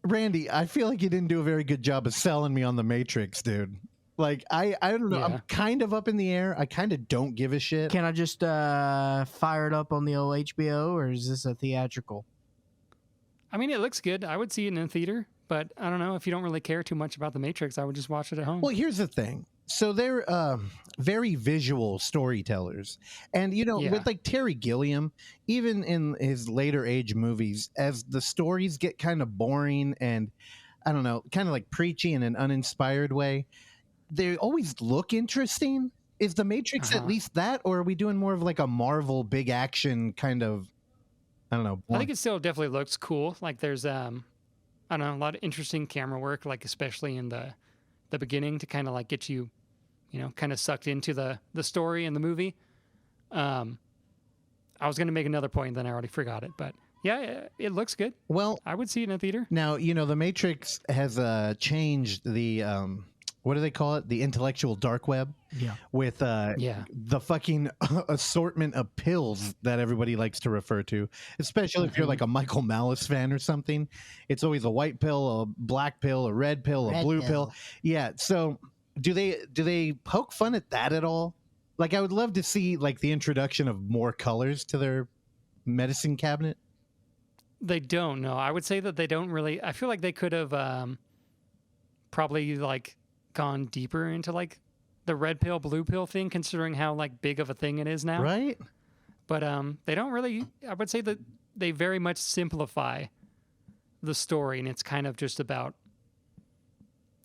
Randy, I feel like you didn't do a very good job of selling me on the Matrix, dude. Like, I don't know. Yeah. I'm kind of up in the air. I kind of don't give a shit. Can I just fire it up on the old HBO, or is this a theatrical? I mean, it looks good. I would see it in a theater, but I don't know. If you don't really care too much about The Matrix, I would just watch it at home. Well, here's the thing. So they're very visual storytellers. And, you know, Yeah. with like Terry Gilliam, even in his later age movies, as the stories get kind of boring and, I don't know, kind of like preachy in an uninspired way, they always look interesting. Is The Matrix at least that, or are we doing more of like a Marvel big action kind of, I don't know. I think it still definitely looks cool. Like there's, I don't know, a lot of interesting camera work, like especially in the beginning to kind of like get you, you know, kind of sucked into the story and the movie. I was going to make another point, then I already forgot it. But yeah, it looks good. Well, I would see it in a theater. now, you know, The Matrix has changed the, what do they call it? The intellectual dark web. Yeah. With the fucking assortment of pills that everybody likes to refer to, especially if you're like a Michael Malice fan or something. It's always a white pill, a black pill, a red pill, a blue pill. Yeah. So do they poke fun at that at all? Like, I would love to see like the introduction of more colors to their medicine cabinet. They don't know. I would say that they don't really. I feel like they could have probably like gone deeper into like the red pill, blue pill thing, considering how like big of a thing it is now. Right? But they don't really. I would say that they very much simplify the story, and it's kind of just about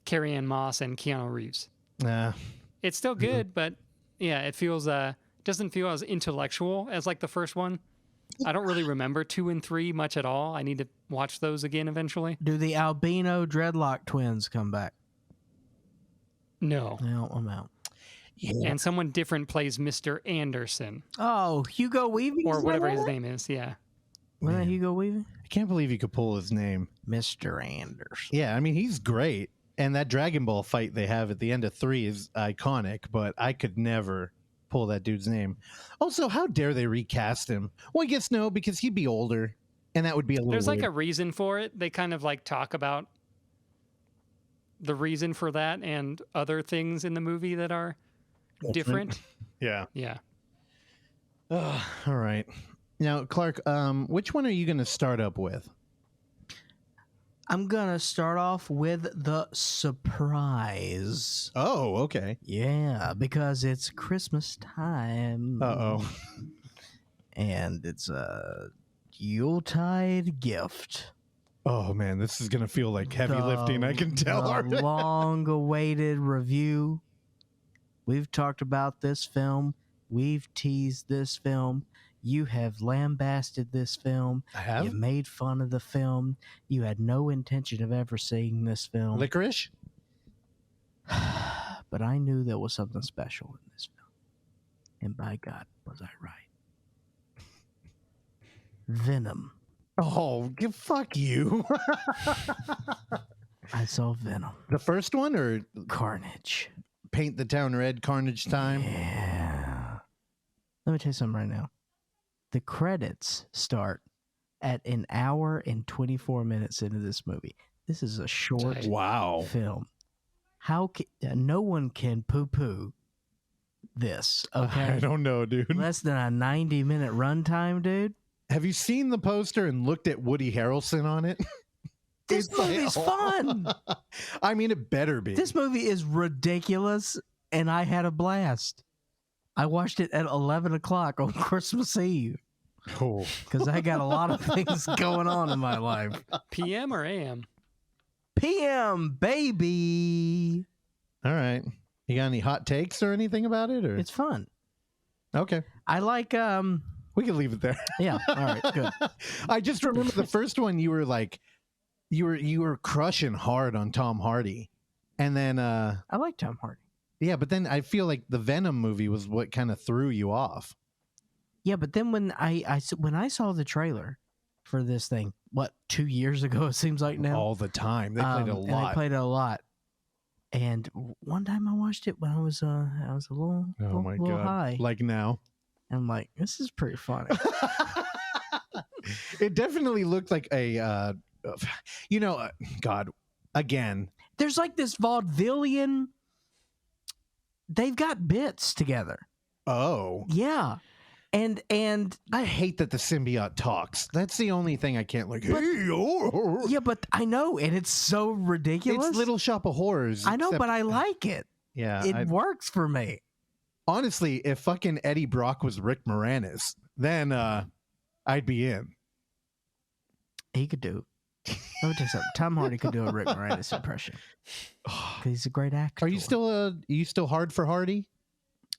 Carrie Ann Moss and Keanu Reeves. Nah. It's still good, but yeah, it feels doesn't feel as intellectual as like the first one. I don't really remember 2 and 3 much at all. I need to watch those again eventually. Do the albino dreadlock twins come back? No. No, I'm out. Yeah. And someone different plays Mr. Anderson Oh, Hugo Weaving? or whatever his name is. Yeah. Wasn't that Hugo Weaving? I can't believe you could pull his name. Mr. Anderson. Yeah, I mean, he's great. And that Dragon Ball fight they have at the end of 3 is iconic, but I could never pull that dude's name. Also, how dare they recast him? Well, I guess no, because he'd be older, and that would be a little There's like a weird. reason for it. They kind of like talk about the reason for that and other things in the movie that are different. Yeah. Yeah. All right. Now, Clark, which one are you going to start up with? I'm going to start off with the surprise. Oh, okay. Yeah, because it's Christmas time. Uh-oh. And it's a Yuletide gift. Oh, man, this is going to feel like heavy lifting, I can tell The already. long-awaited review. We've talked about this film. We've teased this film. You have lambasted this film. I have? You made fun of the film. You had no intention of ever seeing this film. Licorice? But I knew there was something special in this film. And by God, was I right. Venom. Oh, fuck you. I saw Venom. The first one or Carnage. Paint the Town Red, Carnage Time? Yeah. Let me tell you something right now. The credits start at 1 hour and 24 minutes into this movie. This is a short Wow. film. How can, no one can poo-poo this, okay? I don't know, dude. Less than a 90-minute runtime, dude. Have you seen the poster and looked at Woody Harrelson on it? This It's like- movie's fun. I mean, it better be. This movie is ridiculous, and I had a blast. I watched it at 11 o'clock on Christmas Eve Oh. because I got a lot of things going on in my life. PM or AM? PM, baby. All right. You got any hot takes or anything about it? Or It's fun. okay, I like, we can leave it there. yeah, all right, good. I just remember the first one. You were like, you were crushing hard on Tom Hardy, and then I like Tom Hardy. yeah, but then I feel like the Venom movie was what kind of threw you off. Yeah, but then when I saw the trailer for this thing, what, 2 years ago, it seems like now? All the time. They played it a And they lot. played it a lot. And one time I watched it when I was a little, Oh my little god! high. Like now, And I'm like, this is pretty funny. it definitely looked like a, God, again. There's like this vaudevillian. They've got bits together. Oh, Yeah. And I hate that the symbiote talks. That's the only thing I can't like. But- Hey, oh. yeah, but I know, and it's so ridiculous. It's Little Shop of Horrors. I know, except- but I like it. yeah. It works for me. Honestly, if fucking Eddie Brock was Rick Moranis, then I'd be in. He could do. Let me tell you something. Tom Hardy could do a Rick Moranis impression. 'Cause he's a great actor. Are you still hard for Hardy?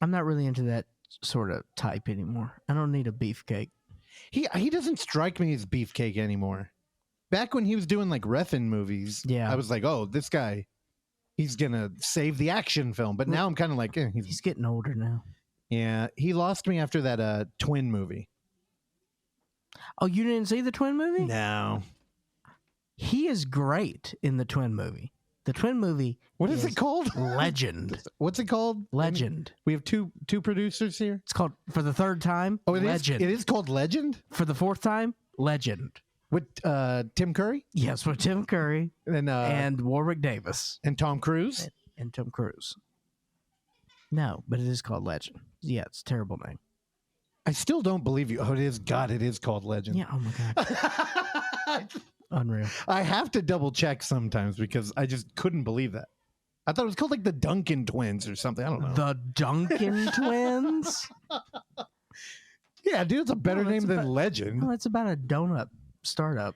I'm not really into that sort of type anymore. I don't need a beefcake. He doesn't strike me as beefcake anymore. Back when he was doing like Refn movies, Yeah. I was like, oh, this guy, he's gonna save the action film. But now I'm kind of like, He's getting older now. yeah. He lost me after that Twin movie. Oh, you didn't see the Twin movie? No. He is great in the Twin movie. The Twin movie. What is it called? Legend. What's it called? Legend. We have two producers here. It's called, for the third time, Oh, it is. Legend. It is called Legend For the fourth time, Legend. with Tim Curry Yes, with Tim Curry and Warwick Davis Tom Cruise. and Tom Cruise. No, but it is called Legend. Yeah, it's a terrible name. I still don't believe you. Oh, it is. God, it is called Legend. Yeah, oh my God. Unreal. I have to double check sometimes because I just couldn't believe that. I thought it was called like the Duncan twins or something. I don't know. The Duncan twins? Yeah, dude, it's a better name than Legend. No, it's about a donut startup.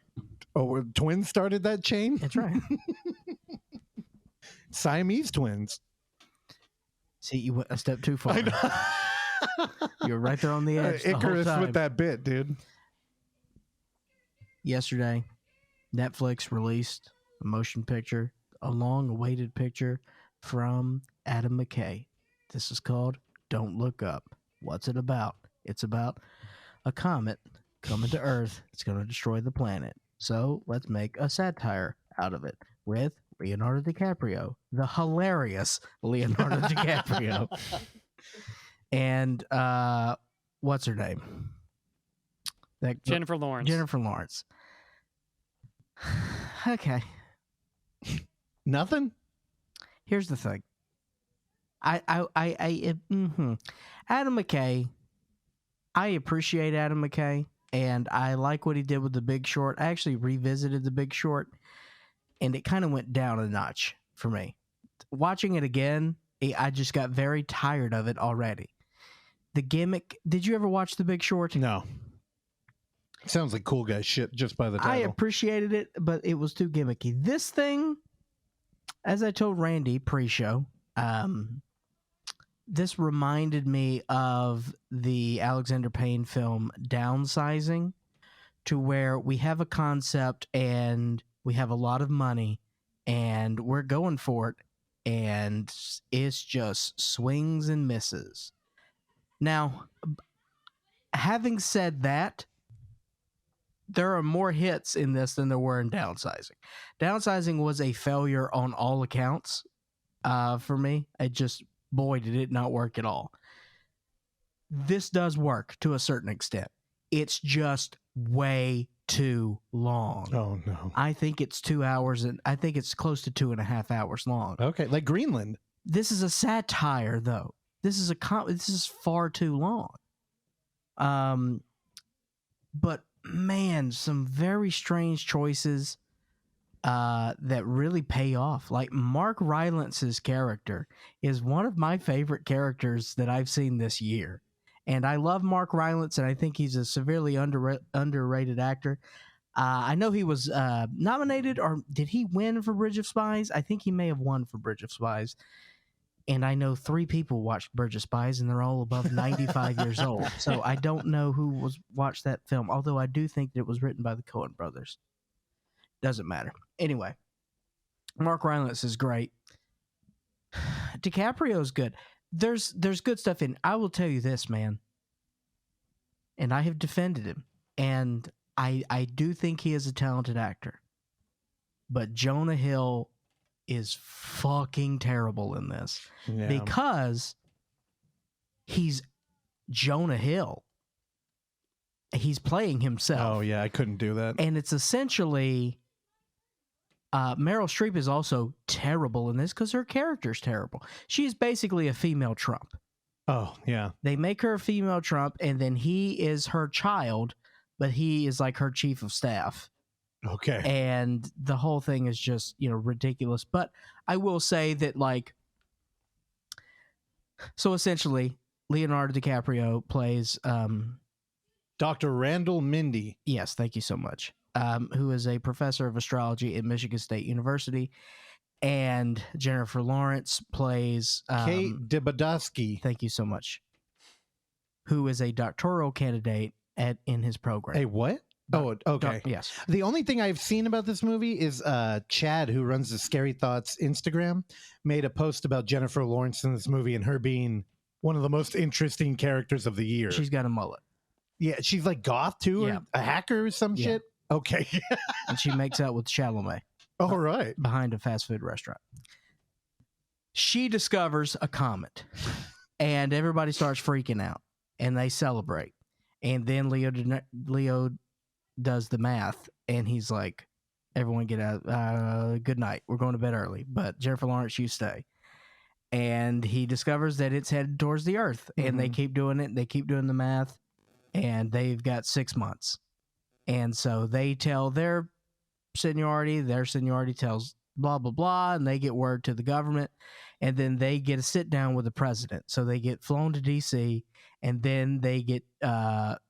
Oh, where twins started that chain? That's right. Siamese twins. See, you went a step too far. I know. You're right there on the edge. The whole Icarus time. with that bit, dude. Yesterday, Netflix released a motion picture, a long-awaited picture from Adam McKay. This is called Don't Look Up. What's it about? It's about a comet coming to Earth. It's going to destroy the planet. So let's make a satire out of it with Leonardo DiCaprio, the hilarious Leonardo DiCaprio. And what's her name? Jennifer Lawrence. Jennifer Lawrence. Okay. Nothing? Here's the thing. Adam McKay, I appreciate Adam McKay, and I like what he did with The Big Short. I actually revisited The Big Short, and it kind of went down a notch for me. Watching it again, I just got very tired of it already. The gimmick, did you ever watch The Big Short? No. Sounds like cool guy shit just by the title. I appreciated it, but it was too gimmicky. This thing, as I told Randy pre-show, this reminded me of the Alexander Payne film Downsizing, to where we have a concept and we have a lot of money and we're going for it, and it's just swings and misses. Now, having said that, there are more hits in this than there were in Downsizing. Downsizing was a failure on all accounts for me. Boy, did it not work at all. This does work to a certain extent. It's just way too long. Oh, no. I think it's 2 hours, and I think it's close to 2.5 hours long. Okay, like Greenland. This is a satire, though. This is far too long. But man, some very strange choices that really pay off. Like Mark Rylance's character is one of my favorite characters that I've seen this year. And I love Mark Rylance, and I think he's a severely underrated actor. I know he was nominated, or did he win for Bridge of Spies? I think he may have won for Bridge of Spies. And I know 3 people watched Bridge of Spies, and they're all above 95 years old. So I don't know who watched that film, although I do think that it was written by the Coen brothers. Doesn't matter. Anyway, Mark Rylance is great. DiCaprio's good. There's good stuff in. I will tell you this, man, and I have defended him, and I do think he is a talented actor. But Jonah Hill is fucking terrible in this because he's Jonah Hill. He's playing himself. Oh, yeah, I couldn't do that. And it's essentially Meryl Streep is also terrible in this because her character's terrible. She's basically a female Trump. Oh, yeah. They make her a female Trump, and then he is her child, but he is like her chief of staff. Okay. And the whole thing is just, ridiculous. But I will say that, so essentially, Leonardo DiCaprio plays Dr. Randall Mindy. Yes, thank you so much. Who is a professor of astrology at Michigan State University. And Jennifer Lawrence plays Kate Dibadowski. Thank you so much. Who is a doctoral candidate in his program. Hey, what? Oh, okay. Yes. The only thing I've seen about this movie is Chad, who runs the Scary Thoughts Instagram, made a post about Jennifer Lawrence in this movie and her being one of the most interesting characters of the year. She's got a mullet. Yeah, she's like goth too, Yeah. or a hacker or some shit. Okay. And she makes out with Chalamet. All right. Behind a fast food restaurant. She discovers a comet, and everybody starts freaking out, and they celebrate. And then Leo does the math, and he's like, everyone get out, good night, we're going to bed early, but Jennifer Lawrence, you stay. And he discovers that it's headed towards the Earth, and they keep doing it, they keep doing the math, and they've got 6 months. And so they tell their seniority. Their seniority tells blah, blah, blah, and they get word to the government, and then they get a sit down with the president. So they get flown to D.C., and then they get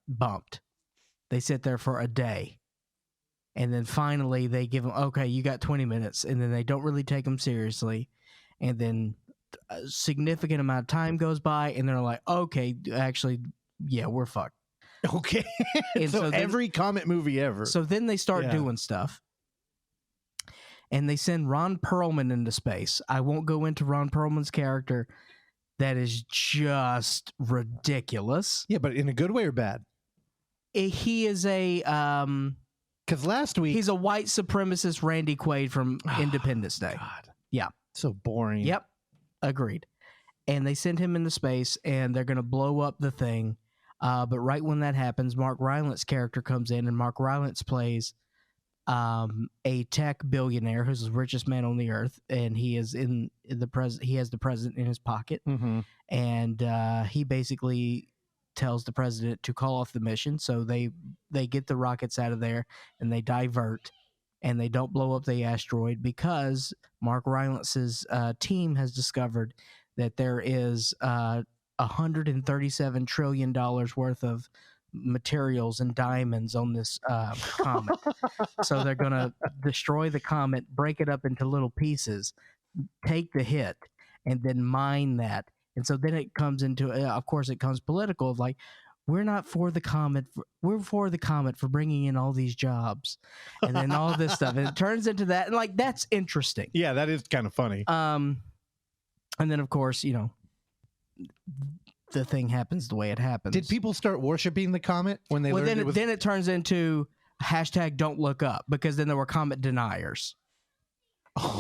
bumped. They sit there for a day. And then finally they give them, okay, you got 20 minutes. And then they don't really take them seriously. And then a significant amount of time goes by, and they're like, okay, actually, yeah, we're fucked. Okay. And so then, every comic movie ever. So then they start doing stuff. And they send Ron Perlman into space. I won't go into Ron Perlman's character. That is just ridiculous. Yeah, but in a good way or bad? He is a... Because last week... He's a white supremacist Randy Quaid from Independence Day. God. Yeah. So boring. Yep. Agreed. And they send him into space, and they're going to blow up the thing. But right when that happens, Mark Rylance's character comes in, and Mark Rylance plays a tech billionaire who's the richest man on the earth, and he is in the he has the president in his pocket, and he basically tells the president to call off the mission. So they get the rockets out of there, and they divert, and they don't blow up the asteroid because Mark Rylance's team has discovered that there is $137 trillion worth of materials and diamonds on this comet. So they're going to destroy the comet, break it up into little pieces, take the hit, and then mine that. And so then it comes into, of course, it comes political of like, we're not for the comet. We're for the comet for bringing in all these jobs, and then all this stuff. And it turns into that, and like that's interesting. Yeah, that is kind of funny. And then of course, you know, the thing happens the way it happens. Did people start worshiping the comet when they learned then it was... then it turns into hashtag don't look up, because then there were comet deniers.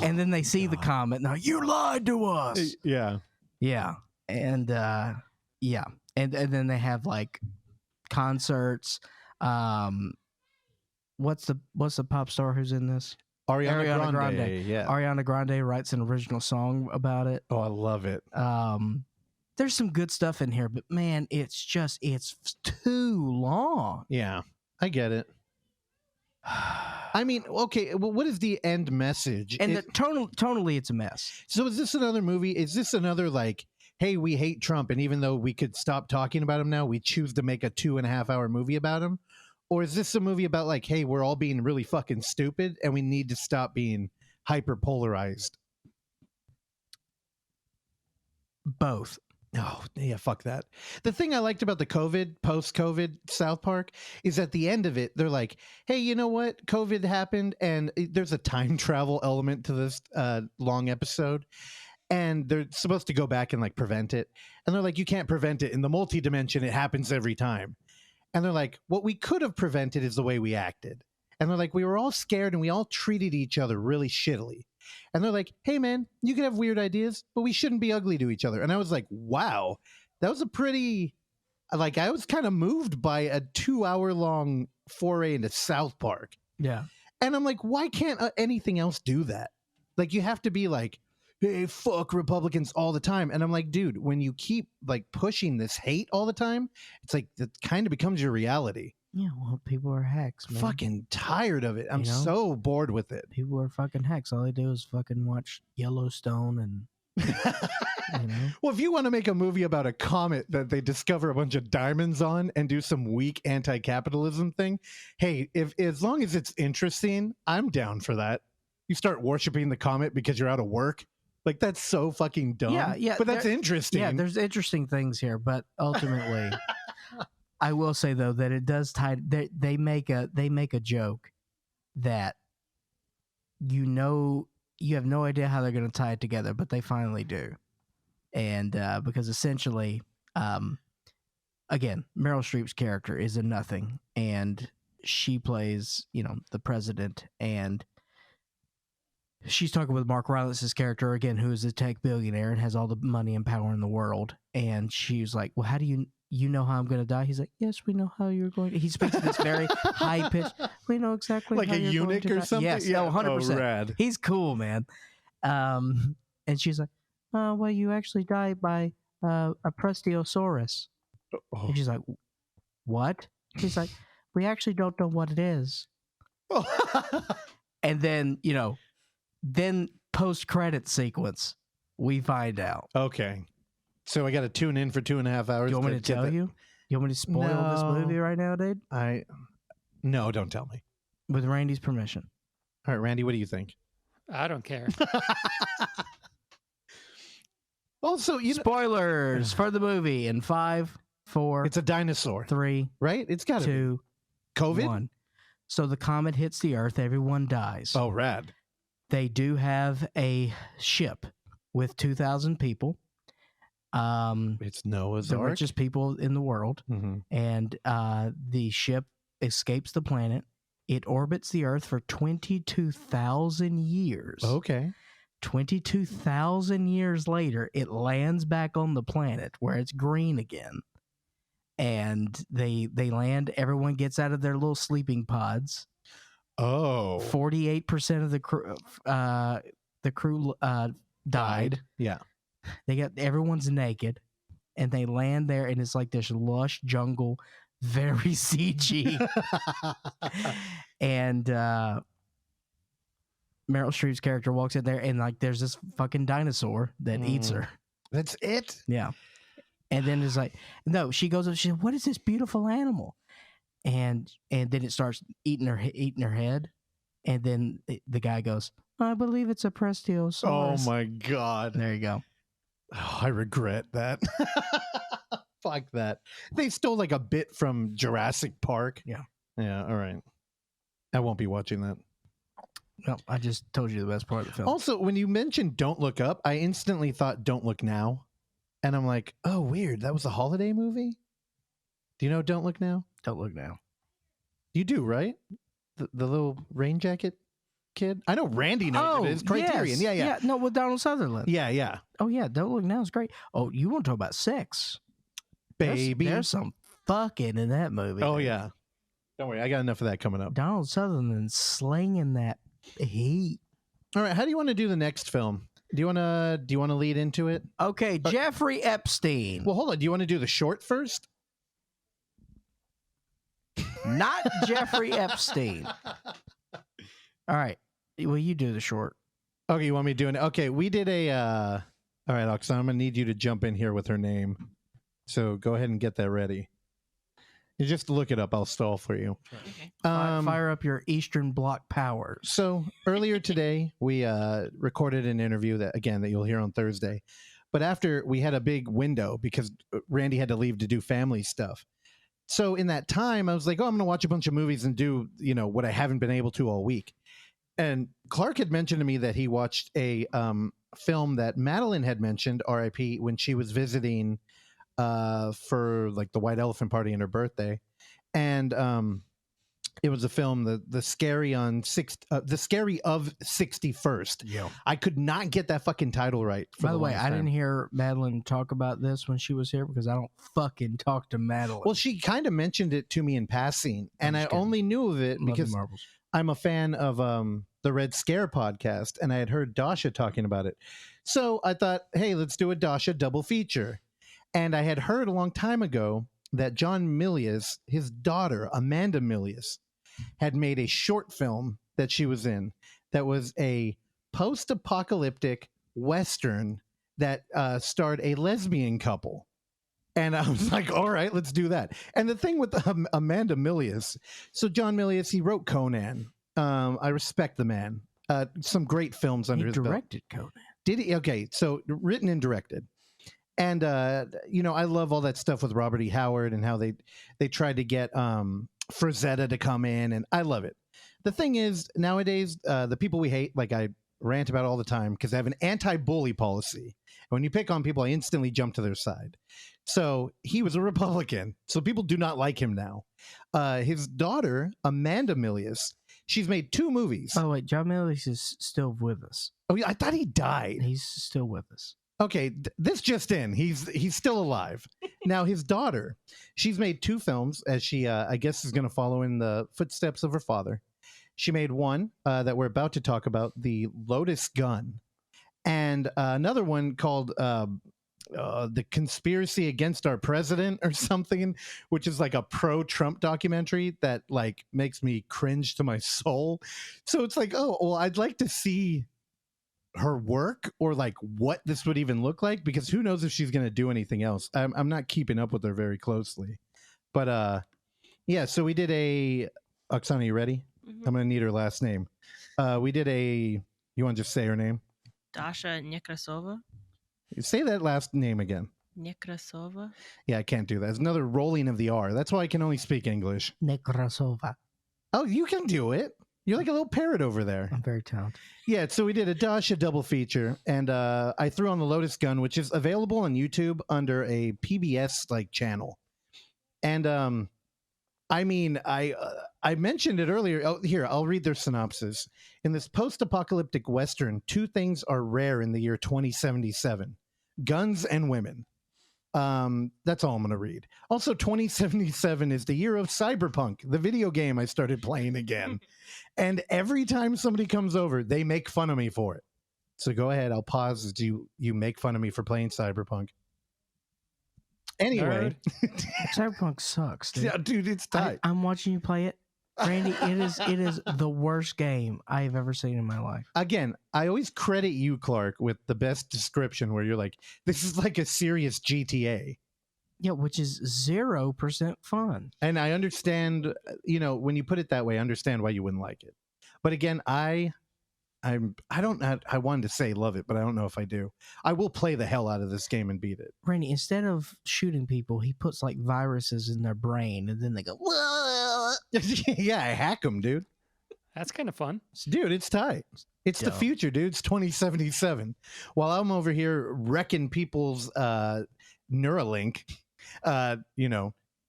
And then they see the comet. Now you lied to us. Yeah. Yeah. And yeah. And then they have like concerts. What's the pop star who's in this? Ariana Grande. Yeah. Ariana Grande writes an original song about it. Oh, I love it. There's some good stuff in here, but man, it's too long. Yeah, I get it. I mean, okay, well, what is the end message? And tonally, it's a mess. So is this another movie? Is this another like, hey, we hate Trump, and even though we could stop talking about him now, we choose to make a 2.5-hour movie about him? Or is this a movie about like, hey, we're all being really fucking stupid, and we need to stop being hyper polarized? Both. Oh, yeah, fuck that. The thing I liked about the post-COVID South Park is at the end of it, they're like, hey, you know what? COVID happened, and there's a time travel element to this long episode, and they're supposed to go back and like prevent it. And they're like, you can't prevent it. In the multi-dimension, it happens every time. And they're like, what we could have prevented is the way we acted. And they're like, we were all scared, and we all treated each other really shittily. And they're like, hey, man, you can have weird ideas, but we shouldn't be ugly to each other. And I was like, wow, that was a pretty, like, I was kind of moved by a 2-hour-long foray into South Park. Yeah. And I'm like, why can't anything else do that? Like, you have to be like, hey, fuck Republicans all the time. And I'm like, dude, when you keep like pushing this hate all the time, it's like, it kind of becomes your reality. Yeah, well, people are hacks, man. Fucking tired of it. I'm so bored with it. People are fucking hacks. All they do is fucking watch Yellowstone and, you know. Well, if you want to make a movie about a comet that they discover a bunch of diamonds on and do some weak anti-capitalism thing, hey, as long as it's interesting, I'm down for that. You start worshiping the comet because you're out of work. Like, that's so fucking dumb. Yeah. But that's interesting. Yeah, there's interesting things here, but ultimately... I will say though that it does tie. They make a joke that you have no idea how they're going to tie it together, but they finally do, and because essentially, again, Meryl Streep's character is a nothing, and she plays the president, and she's talking with Mark Rylance's character again, who is a tech billionaire and has all the money and power in the world, and she's like, well, how do you know how I'm going to die? He's like, yes, we know how you're going to. He speaks in this very high pitch. We know exactly like how a you're eunuch going to or die. something. Yes, yeah, 100%. Oh, rad. He's cool, man. And she's like, well, you actually died by a Prestiosaurus. Oh. And she's like, what? She's like, we actually don't know what it is. And then, then post-credit sequence, we find out. Okay. So I got to tune in for 2.5 hours. Do you want me to tell you? You want me to spoil this movie right now, dude? No, don't tell me. With Randy's permission. All right, Randy, what do you think? I don't care. Also, spoilers for the movie in 5, 4. It's a dinosaur. 3, right? It's got 2, be. COVID. 1. So the comet hits the Earth. Everyone dies. Oh, rad. They do have a ship with 2,000 people. It's Noah's the Ark. richest people in the world, and the ship escapes the planet. It orbits the Earth for 22,000 years. Okay. 22,000 years later, it lands back on the planet where it's green again. And they land. Everyone gets out of their little sleeping pods. Oh. 48% of the crew died. Yeah. Everyone's naked, and they land there, and it's like this lush jungle, very CG. And Meryl Streep's character walks in there, and like there's this fucking dinosaur that eats her. That's it? Yeah. And then it's like, no, she goes up, she said, what is this beautiful animal? And then it starts eating her head. And then the guy goes, I believe it's a Prestiosaurus. Oh my God. There you go. Oh, I regret that. Fuck that. They stole like a bit from Jurassic Park. Yeah. Yeah. All right. I won't be watching that. No, I just told you the best part of the film. Also, when you mentioned Don't Look Up, I instantly thought Don't Look Now. And I'm like, oh, weird. That was a holiday movie? Do you know Don't Look Now? Don't Look Now. You do, right? The little rain jacket kid? I know Randy knows it is. Criterion. Yes. Yeah. No, with Donald Sutherland. Yeah. Oh, yeah. Don't Look Now is great. Oh, you want to talk about sex? Baby. There's some fucking in that movie. Oh, yeah. Don't worry. I got enough of that coming up. Donald Sutherland slinging that heat. All right. How do you want to do the next film? Do you want to lead into it? Okay, Jeffrey Epstein. Well, hold on. Do you want to do the short first? Not Jeffrey Epstein. All right. Well, you do the short. Okay, you want me doing it? Okay, we did a all right, Oksana, I'm gonna need you to jump in here with her name. So go ahead and get that ready. You just look it up, I'll stall for you. Okay. Fire up your Eastern Bloc powers. So earlier today, we recorded an interview that you'll hear on Thursday. But after we had a big window because Randy had to leave to do family stuff. So in that time, I was like, oh, I'm going to watch a bunch of movies and do, what I haven't been able to all week. And Clark had mentioned to me that he watched a film that Madeline had mentioned, RIP, when she was visiting for like the White Elephant Party on her birthday. And it was a film, the Scary of 61st. Yeah. I could not get that fucking title right. By the way, I didn't hear Madeline talk about this when she was here because I don't fucking talk to Madeline. Well, she kind of mentioned it to me in passing, and I only knew of it because I'm a fan of the Red Scare podcast, and I had heard Dasha talking about it. So I thought, hey, let's do a Dasha double feature. And I had heard a long time ago that John Milius, his daughter, Amanda Milius, had made a short film that she was in that was a post-apocalyptic Western that starred a lesbian couple. And I was like, all right, let's do that. And the thing with Amanda Milius, so John Milius, he wrote Conan. I respect the man. Some great films under his belt. He directed Conan. Did he? Okay, so written and directed. And, I love all that stuff with Robert E. Howard and how they tried to get Frazetta to come in, and I love it. The thing is, nowadays, the people we hate, like I rant about all the time, because I have an anti-bully policy. When you pick on people, I instantly jump to their side. So he was a Republican, so people do not like him now. His daughter, Amanda Milius, she's made 2 movies. Oh, wait, John Milius is still with us. Oh, yeah, I thought he died. He's still with us. Okay, this just in. He's still alive. Now, his daughter, she's made 2 films, as she, I guess, is going to follow in the footsteps of her father. She made one that we're about to talk about, The Lotus Gun, and another one called the conspiracy against our president or something, which is like a pro-Trump documentary that like makes me cringe to my soul. So it's like, oh, well, I'd like to see her work or like what this would even look like, because who knows if she's going to do anything else. I'm not keeping up with her very closely, but yeah, so we did Oksana, you ready? Mhm. I'm going to need her last name. We did you want to just say her name? Dasha Nekrasova. Say that last name again. Nekrasova. Yeah, I can't do that. It's another rolling of the R. That's why I can only speak English. Nekrasova. Oh, you can do it. You're like a little parrot over there. I'm very talented. Yeah, so we did a Dasha double feature, and I threw on the Lotus gun, which is available on YouTube under a PBS like channel. And I mean, I mentioned it earlier. Oh, here, I'll read their synopsis. In this post-apocalyptic Western, two things are rare in the year 2077: guns and women. That's all I'm going to read. Also, 2077 is the year of Cyberpunk, the video game I started playing again. And every time somebody comes over, they make fun of me for it. So go ahead. I'll pause as you make fun of me for playing Cyberpunk. Anyway. Cyberpunk sucks, dude. Yeah, dude, it's tight. I'm watching you play it. Randy, it is the worst game I've ever seen in my life. Again, I always credit you, Clark, with the best description where you're like, this is like a serious GTA. Yeah, which is 0% fun. And I understand, when you put it that way, I understand why you wouldn't like it. But again, I wanted to say love it, but I don't know if I do. I will play the hell out of this game and beat it. Randy, instead of shooting people, he puts like viruses in their brain, and then they go, whoa. Yeah, I hack them, dude. That's kind of fun. Dude, it's tight. It's the future, dude. It's 2077. While I'm over here wrecking people's Neuralink,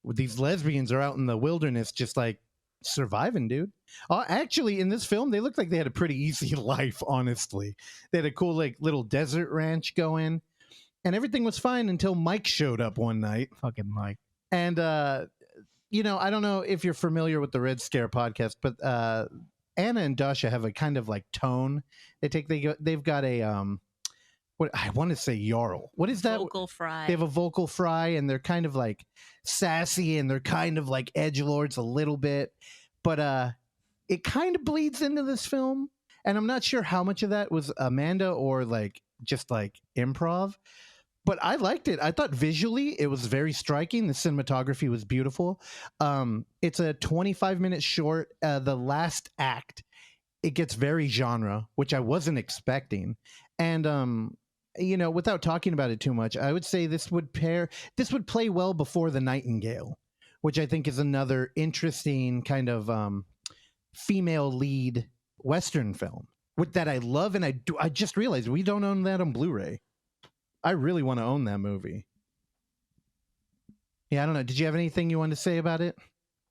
these lesbians are out in the wilderness just like surviving, dude. Actually, in this film, they looked like they had a pretty easy life, honestly. They had a cool like little desert ranch going, and everything was fine until Mike showed up one night. Fucking Mike. And I don't know if you're familiar with the Red Scare podcast, but Anna and Dasha have a kind of like tone they've got a what I want to say Jarl. What is that? Vocal fry. They have a vocal fry, and they're kind of like sassy, and they're kind of like edgelords a little bit, but it kind of bleeds into this film, and I'm not sure how much of that was Amanda or like just like improv. But I liked it. I thought visually it was very striking. The cinematography was beautiful. It's a 25-minute short. The last act, it gets very genre, which I wasn't expecting. And, without talking about it too much, I would say this would play well before The Nightingale, which I think is another interesting kind of female lead Western film that I love. And I just realized we don't own that on Blu-ray. I really want to own that movie. Yeah, I don't know. Did you have anything you wanted to say about it?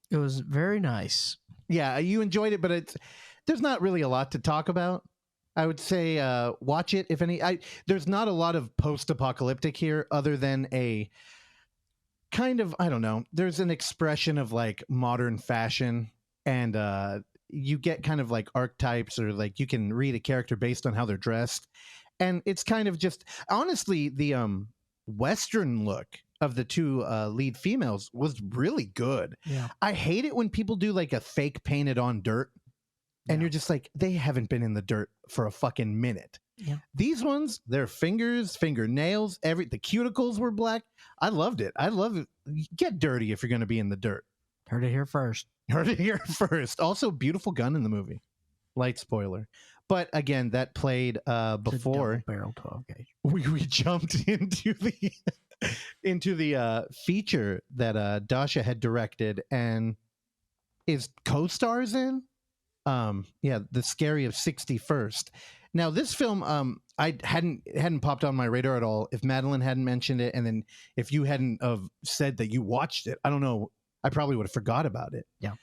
It was very nice. Yeah, you enjoyed it, but there's not really a lot to talk about. I would say watch it if any. There's not a lot of post-apocalyptic here other than a kind of, I don't know, there's an expression of like modern fashion, and you get kind of like archetypes, or like you can read a character based on how they're dressed. And it's kind of just, honestly, the Western look of the two lead females was really good. Yeah. I hate it when people do like a fake painted on dirt, and you're just like, they haven't been in the dirt for a fucking minute. Yeah. These ones, their fingers, fingernails, the cuticles were black. I loved it. I love it. Get dirty if you're going to be in the dirt. Heard it here first. Heard it here first. Also, beautiful gun in the movie. Light spoiler. But again, that played before barrel 12 gauge. We jumped into the feature that Dasha had directed and is co-stars in. The Scary of 61st. Now, this film, I hadn't popped on my radar at all. If Madeline hadn't mentioned it, and then if you hadn't have said that you watched it, I don't know. I probably would have forgot about it. Yeah.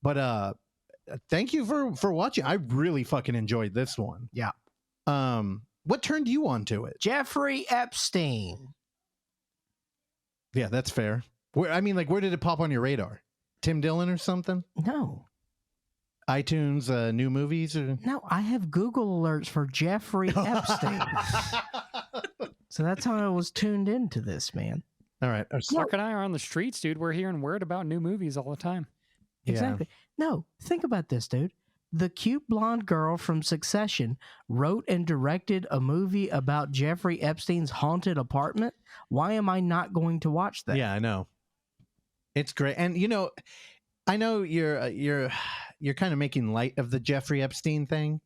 But thank you for watching. I really fucking enjoyed this one. Yeah. What turned you on to it? Jeffrey Epstein. Yeah, that's fair. Where did it pop on your radar? Tim Dillon or something? No. iTunes, new movies? Or... No, I have Google alerts for Jeffrey Epstein. So that's how I was tuned into this, man. All right. Clark and I are on the streets, dude. We're hearing word about new movies all the time. Exactly. No, think about this, dude. The cute blonde girl from Succession wrote and directed a movie about Jeffrey Epstein's haunted apartment. Why am I not going to watch that? Yeah, I know. It's great. And I know you're kind of making light of the Jeffrey Epstein thing,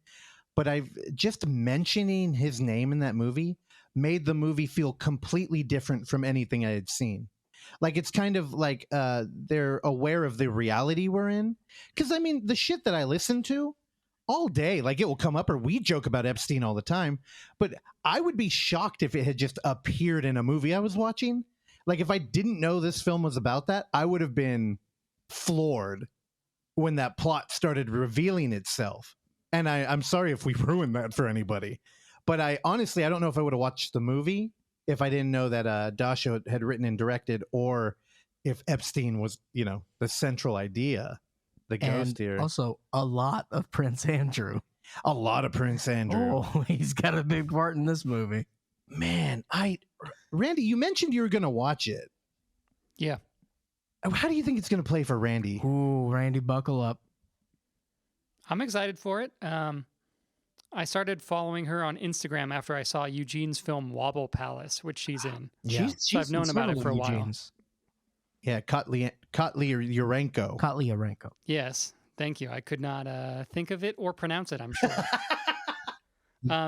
but I've just mentioning his name in that movie made the movie feel completely different from anything I had seen. Like, it's kind of like they're aware of the reality we're in. Because, I mean, the shit that I listen to all day, like, it will come up, or we joke about Epstein all the time. But I would be shocked if it had just appeared in a movie I was watching. Like, if I didn't know this film was about that, I would have been floored when that plot started revealing itself. And I'm sorry if we ruined that for anybody. But I honestly don't know if I would have watched the movie if I didn't know that Dasha had written and directed, or if Epstein was, the central idea, the ghost here. Also, a lot of Prince Andrew. A lot of Prince Andrew. Oh, he's got a big part in this movie. Man, Randy, you mentioned you were going to watch it. Yeah. How do you think it's going to play for Randy? Ooh, Randy, buckle up. I'm excited for it. I started following her on Instagram after I saw Eugene's film Wobble Palace, which she's in. Yeah. So I've known about it for a while. Yeah, Kotley Urenko. Kotley Urenko. Yes, thank you. I could not think of it or pronounce it, I'm sure.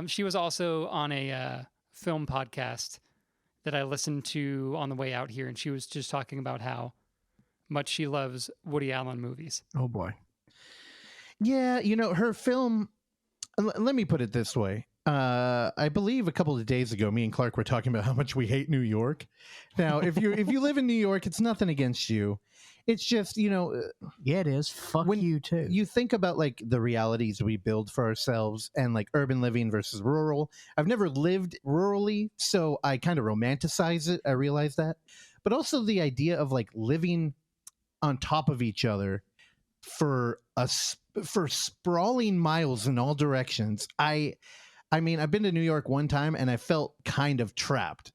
She was also on a film podcast that I listened to on the way out here, and she was just talking about how much she loves Woody Allen movies. Oh, boy. Yeah, her film... Let me put it this way. I believe a couple of days ago, me and Clark were talking about how much we hate New York. Now, if you live in New York, it's nothing against you. It's just, yeah, it is. Fuck when you too. You think about like the realities we build for ourselves and like urban living versus rural. I've never lived rurally, so I kind of romanticize it. I realize that. But also the idea of like living on top of each other for sprawling miles in all directions. I mean, I've been to New York one time and I felt kind of trapped.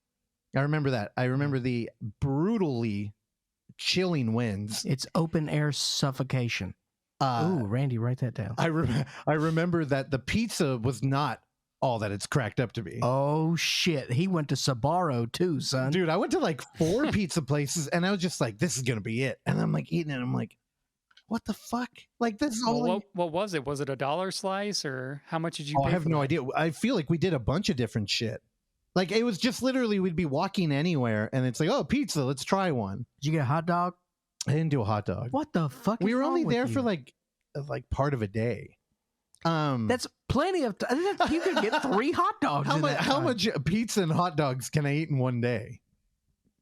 I remember that. I remember the brutally chilling winds. It's open air suffocation. Ooh, Randy, write that down. I remember that the pizza was not all that it's cracked up to be. Oh, shit. He went to Sbarro too, son. Dude, I went to like 4 pizza places and I was just like, this is going to be it. And I'm like eating it. I'm like, what the fuck? Like, this is all. What was it? Was it $1 slice, or how much did you pay? I have no idea. I feel like we did a bunch of different shit. Like, it was just literally we'd be walking anywhere and it's like, oh, pizza, let's try one. Did you get a hot dog? I didn't do a hot dog. What the fuck? We is were wrong only with there you? for like part of a day. That's plenty of time. You could get 3 hot dogs. How much pizza and hot dogs can I eat in one day?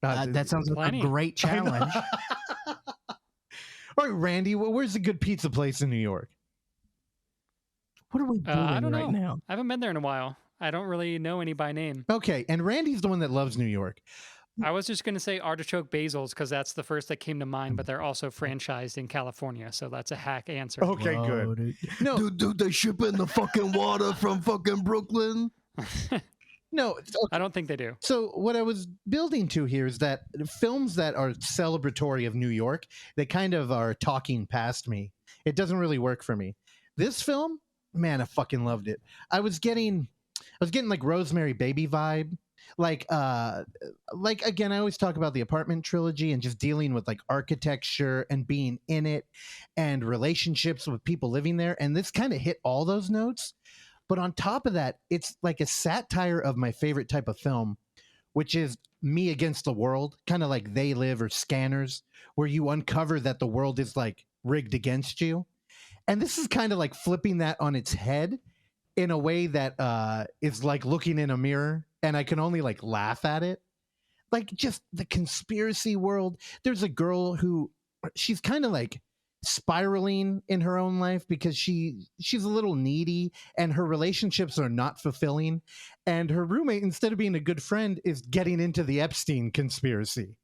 That sounds like a great challenge. All right, Randy, where's a good pizza place in New York? What are we doing I don't right know. now? I haven't been there in a while. I don't really know any by name. Okay, and Randy's the one that loves New York. I was just going to say Artichoke Basil's because that's the first that came to mind, but they're also franchised in California, so that's a hack answer. Okay, good. Dude. No, Dude, they ship in the fucking water from fucking Brooklyn. No, I don't think they do. So what I was building to here is that films that are celebratory of New York, they kind of are talking past me. It doesn't really work for me. This film, man, I fucking loved it. I was getting like Rosemary Baby vibe. Like again, I always talk about the apartment trilogy and just dealing with like architecture and being in it and relationships with people living there. And this kind of hit all those notes. But on top of that, it's like a satire of my favorite type of film, which is me against the world, kind of like They Live or Scanners, where you uncover that the world is like rigged against you. And this is kind of like flipping that on its head in a way that is like looking in a mirror, and I can only like laugh at it. Like just the conspiracy world. There's a girl who she's kind of like spiraling in her own life because she's a little needy and her relationships are not fulfilling, and her roommate, instead of being a good friend, is getting into the Epstein conspiracy.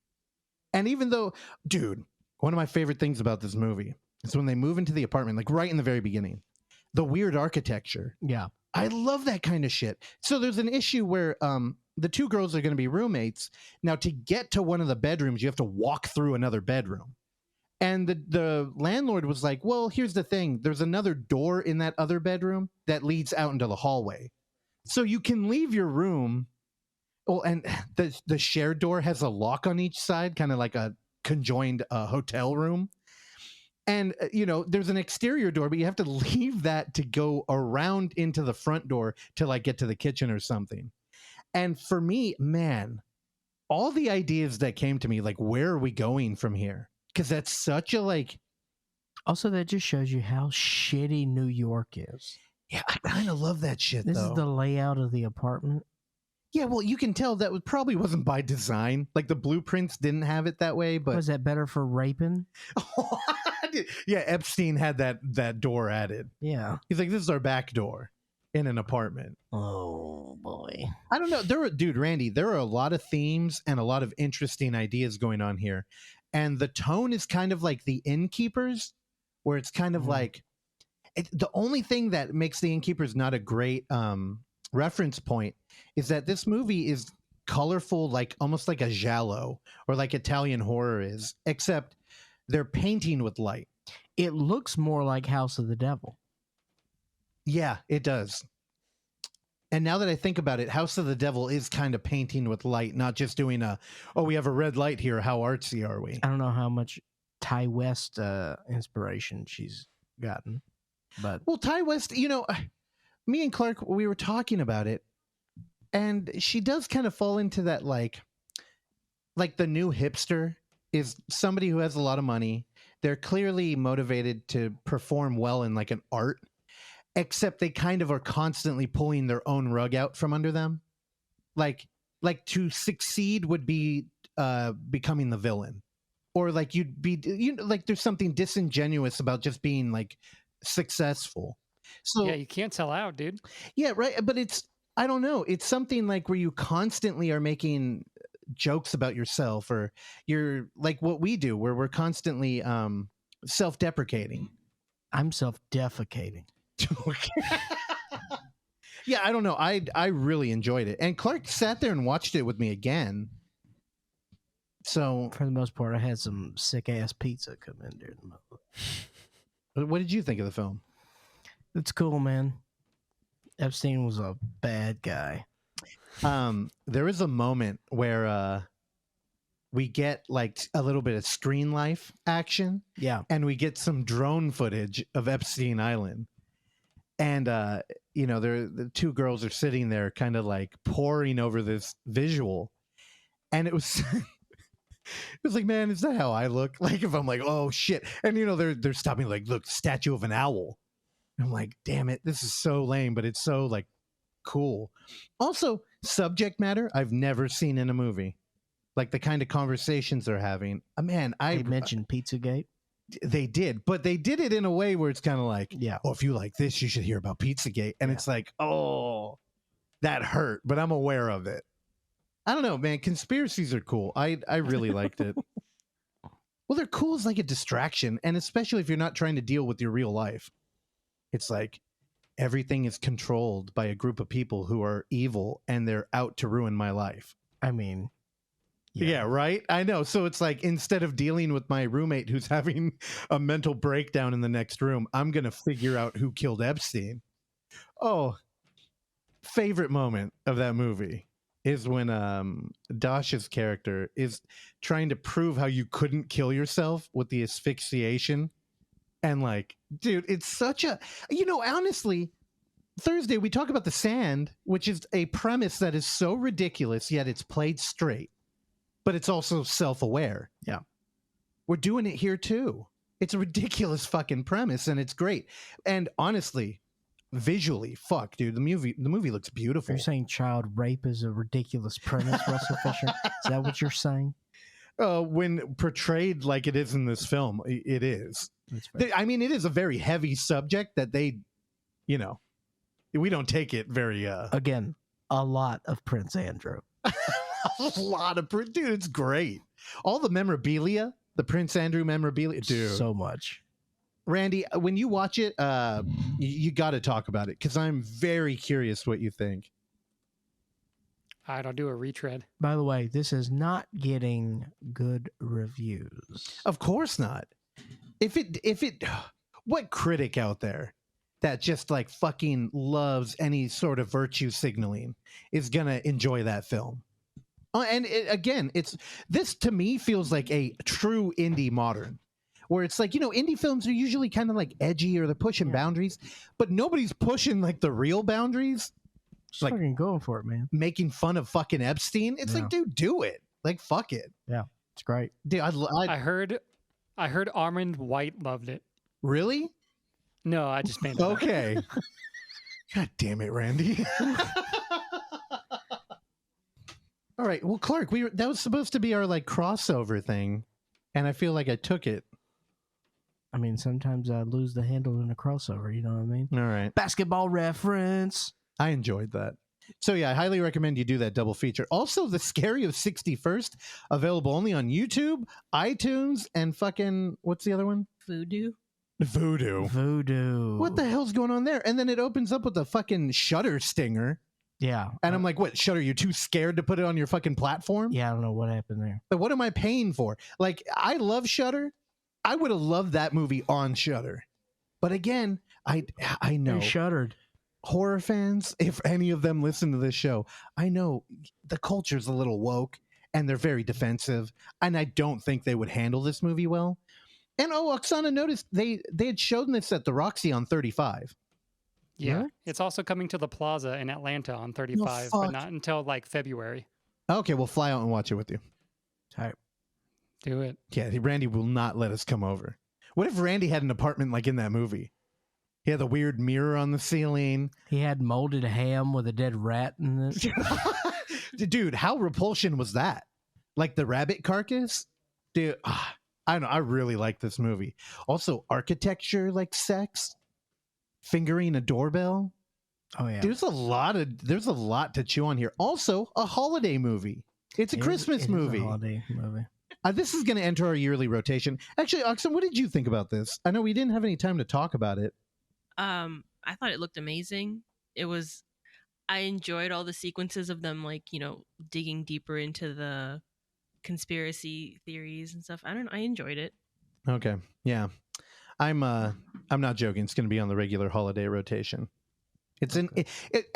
And even though, dude, one of my favorite things about this movie is when they move into the apartment, like right in the very beginning, the weird architecture. Yeah, I love that kind of shit. So there's an issue where the two girls are going to be roommates. Now, to get to one of the bedrooms, you have to walk through another bedroom. And the landlord was like, well, here's the thing. There's another door in that other bedroom that leads out into the hallway. So you can leave your room. Well, and the shared door has a lock on each side, kind of like a conjoined hotel room. And, there's an exterior door, but you have to leave that to go around into the front door to like get to the kitchen or something. And for me, man, all the ideas that came to me, like, where are we going from here? Because that's such a like. Also, that just shows you how shitty New York is. Yeah, I kind of love that shit. This though. is the layout of the apartment. Yeah, well, you can tell that probably wasn't by design. Like the blueprints didn't have it that way. But Was that better for raping? Yeah, Epstein had that door added. Yeah. He's like, this is our back door in an apartment. Oh boy. I don't know. Randy, there are a lot of themes and a lot of interesting ideas going on here. And the tone is kind of like the Innkeepers, where it's kind of like the only thing that makes the Innkeepers not a great reference point is that this movie is colorful, like almost like a giallo or like Italian horror is, except they're painting with light. It looks more like House of the Devil. Yeah, it does. And now that I think about it, House of the Devil is kind of painting with light, not just doing we have a red light here. How artsy are we? I don't know how much Ty West inspiration she's gotten, but well, Ty West, me and Clark, we were talking about it, and she does kind of fall into that like the new hipster is somebody who has a lot of money. They're clearly motivated to perform well in like an art. Except they kind of are constantly pulling their own rug out from under them. Like to succeed would be becoming the villain. Or like you'd be, like there's something disingenuous about just being like successful. So yeah, you can't sell out, dude. Yeah, right. But I don't know. It's something like where you constantly are making jokes about yourself, or you're like what we do, where we're constantly self-deprecating. I'm self-defecating. Yeah, I don't know. I really enjoyed it, and Clark sat there and watched it with me again. So for the most part, I had some sick ass pizza come in during the movie. What did you think of the film? It's cool, man. Epstein was a bad guy. There is a moment where we get like a little bit of screen life action. Yeah, and we get some drone footage of Epstein Island. And, the two girls are sitting there kind of like poring over this visual. And it was, it was like, man, is that how I look? Like if I'm like, oh shit. And, they're stopping like, look, statue of an owl. And I'm like, damn it, this is so lame, but it's so like cool. Also, subject matter I've never seen in a movie. Like the kind of conversations they're having. Man, I mentioned Pizzagate. They did, but they did it in a way where it's kind of like, yeah, oh, if you like this, you should hear about Pizzagate. And it's like, oh, that hurt, but I'm aware of it. I don't know, man. Conspiracies are cool. I really liked it. Well, they're cool as like a distraction. And especially if you're not trying to deal with your real life. It's like everything is controlled by a group of people who are evil and they're out to ruin my life. I mean... Yeah, right? I know. So it's like, instead of dealing with my roommate who's having a mental breakdown in the next room, I'm going to figure out who killed Epstein. Oh, favorite moment of that movie is when Dasha's character is trying to prove how you couldn't kill yourself with the asphyxiation. And like, dude, it's such a, honestly, Thursday we talk about The Sand, which is a premise that is so ridiculous, yet it's played straight. But it's also self-aware. Yeah. We're doing it here too. It's a ridiculous fucking premise and it's great. And honestly, visually, fuck, dude, the movie looks beautiful. You're saying child rape is a ridiculous premise, Russell Fisher? Is that what you're saying? When portrayed like it is in this film, it is. I mean, it is a very heavy subject that they, we don't take it very... Again, a lot of Prince Andrew. A lot of dude, it's great. All the memorabilia, the Prince Andrew memorabilia, dude. So much. Randy, when you watch it, you got to talk about it because I'm very curious what you think. All right, I'll do a retread. By the way, this is not getting good reviews. Of course not. If it, what critic out there that just like fucking loves any sort of virtue signaling is gonna enjoy that film? And it's this to me feels like a true indie modern, where it's like, indie films are usually kind of like edgy or they're pushing boundaries, but nobody's pushing like the real boundaries. Just like fucking going for it, man. Making fun of fucking Epstein. It's like, dude, do it. Like, fuck it. Yeah, it's great. Dude, I heard Armand White loved it. Really? No, I just made it up. Okay. God damn it, Randy. All right. Well, Clark, that was supposed to be our like crossover thing, and I feel like I took it. I mean, sometimes I lose the handle in a crossover. You know what I mean? All right. Basketball reference. I enjoyed that. So yeah, I highly recommend you do that double feature. Also, The Scary of 61st, available only on YouTube, iTunes, and fucking, what's the other one? Voodoo. Voodoo. What the hell's going on there? And then it opens up with a fucking Shutter stinger. Yeah. And I'm like, what, Shutter, you're too scared to put it on your fucking platform? Yeah, I don't know what happened there. But what am I paying for? Like, I love Shutter. I would have loved that movie on Shutter. But again, I know. They shuddered. Horror fans, if any of them listen to this show, I know the culture's a little woke and they're very defensive, and I don't think they would handle this movie well. And Oksana noticed they had shown this at the Roxy on 35. Yeah. Really? It's also coming to the Plaza in Atlanta on 35, but not until like February. Okay, we'll fly out and watch it with you. Type. Do it. Yeah, Randy will not let us come over. What if Randy had an apartment like in that movie? He had the weird mirror on the ceiling. He had molded ham with a dead rat in it. Dude, how repulsion was that? Like the rabbit carcass? Dude, I don't know. I really like this movie. Also, architecture like sex, fingering a doorbell. Oh yeah. There's a lot to chew on here. Also, a holiday movie. It's a Christmas movie. It's a holiday movie. This is going to enter our yearly rotation. Actually, Oxen, what did you think about this? I know we didn't have any time to talk about it. I thought it looked amazing. I enjoyed all the sequences of them, like, digging deeper into the conspiracy theories and stuff. I don't know. I enjoyed it. Okay. Yeah. I'm not joking. It's going to be on the regular holiday rotation. It's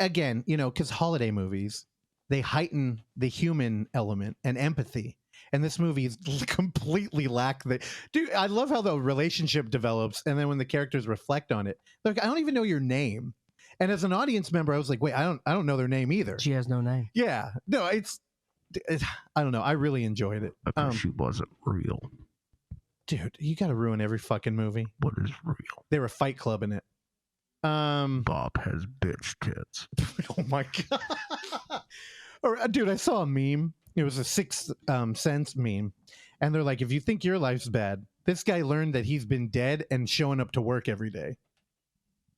again, because holiday movies, they heighten the human element and empathy. And this movie is completely lack that. Dude, I love how the relationship develops, and then when the characters reflect on it, like, I don't even know your name. And as an audience member, I was like, wait, I don't know their name either. She has no name. Yeah, no, it's I don't know. I really enjoyed it. Because she wasn't real. Dude, you got to ruin every fucking movie. What is real? They were Fight Club in it. Bob has bitch tits. Oh my god. Or, dude, I saw a meme. It was a Sixth Sense meme, and they're like, if you think your life's bad, this guy learned that he's been dead and showing up to work every day.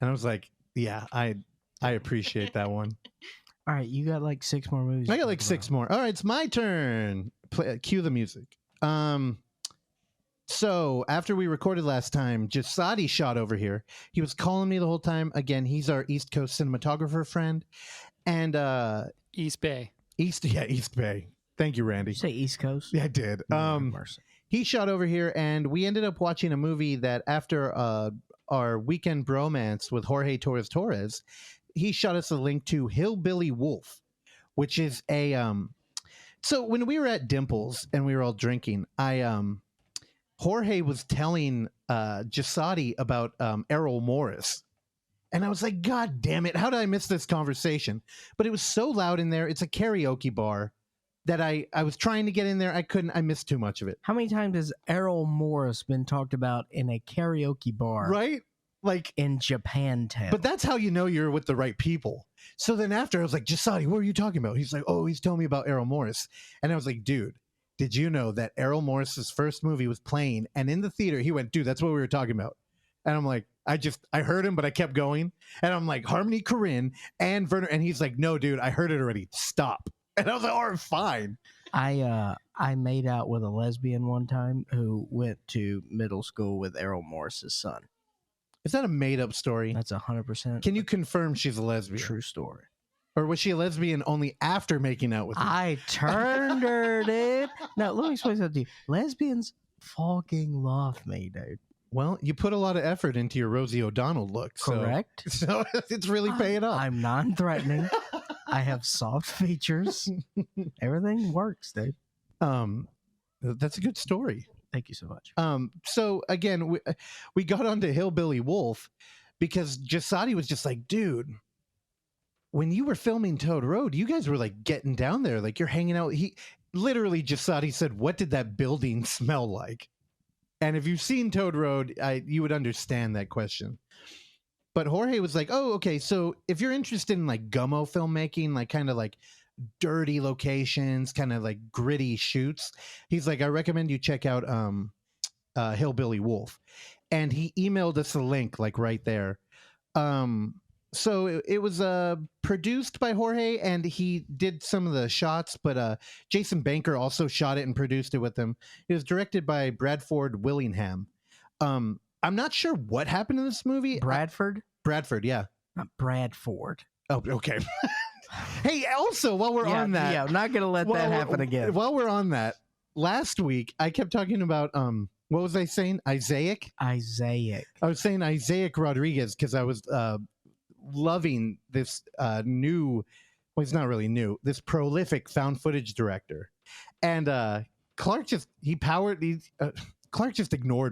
And I was like, yeah, I appreciate that one. All right, you got like 6 more movies. I got like 6 more. All right, it's my turn. Cue the music. So after we recorded last time, Jasadi shot over here. He was calling me the whole time. Again, he's our East Coast cinematographer friend. And East Bay. East Bay. Thank you, Randy. Did you say East Coast? Yeah, I did. Mercy. He shot over here, and we ended up watching a movie that after our weekend bromance with Jorge Torres, he shot us a link to Hillbilly Wolf, which is a so when we were at Dimples and we were all drinking, Jorge was telling Jasadi about Errol Morris. And I was like, God damn it, how did I miss this conversation? But it was so loud in there. It's a karaoke bar that I was trying to get in there. I couldn't. I missed too much of it. How many times has Errol Morris been talked about in a karaoke bar? Right? Like in Japantown. But that's how you know you're with the right people. So then after I was like, Jasadi, what are you talking about? He's like, oh, he's telling me about Errol Morris. And I was like, dude, did you know that Errol Morris's first movie was playing? And in the theater, he went, dude, that's what we were talking about. And I'm like, I heard him, but I kept going. And I'm like, Harmony Korine and Werner. And he's like, no, dude, I heard it already. Stop. And I was like, all right, fine. I made out with a lesbian one time who went to middle school with Errol Morris's son. Is that a made up story? That's 100%. Can you confirm she's a lesbian? True story. Or was she a lesbian only after making out with him? I turned her, dude. Now, let me explain something to you. Lesbians fucking love me, dude. Well, you put a lot of effort into your Rosie O'Donnell look. Correct. So it's really paying off. I'm non-threatening. I have soft features. Everything works, dude. That's a good story. Thank you so much. So again, we got onto Hillbilly Wolf because Jasadi was just like, dude, when you were filming Toad Road, you guys were like getting down there, like you're hanging out. He literally Jasadi said, "What did that building smell like?" And if you've seen Toad Road, you would understand that question. But Jorge was like, "Oh, okay. So if you're interested in like gummo filmmaking, like kind of like dirty locations, kind of like gritty shoots, he's like, I recommend you check out Hillbilly Wolf." And he emailed us a link like right there. So it was produced by Jorge, and he did some of the shots, but Jason Banker also shot it and produced it with him. It was directed by Bradford Willingham. I'm not sure what happened in this movie. Bradford, yeah. not Bradford. Oh, okay. Hey, also, while we're on that. Yeah, I'm not going to let that happen again. While we're on that, last week, I kept talking about, what was I saying? Isaac? Isaac. I was saying Isaac Rodriguez because I was loving this new, well, he's not really new, this prolific found footage director. And Clark just ignored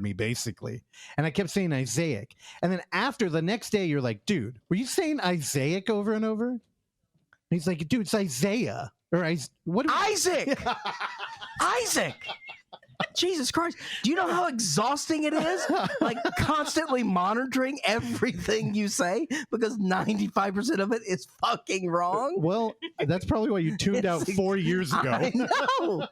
me basically. And I kept saying Isaac. And then after the next day, you're like, dude, were you saying Isaac over and over? And he's like, dude, it's Isaiah. Or Isaac! Isaac! Jesus Christ. Do you know how exhausting it is? Like constantly monitoring everything you say because 95% of it is fucking wrong. Well, that's probably why you tuned out 4 years ago. I know.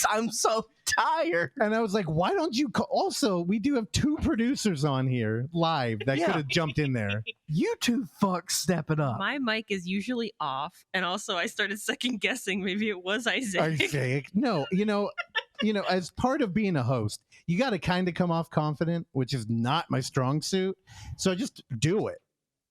I'm so tired. And I was like, why don't you also, we do have 2 producers on here live that could have jumped in there. You two fucks step it up. My mic is usually off, and also I started second guessing maybe it was Isaac. Isaac. No, you know, as part of being a host, you got to kind of come off confident, which is not my strong suit. So I just do it.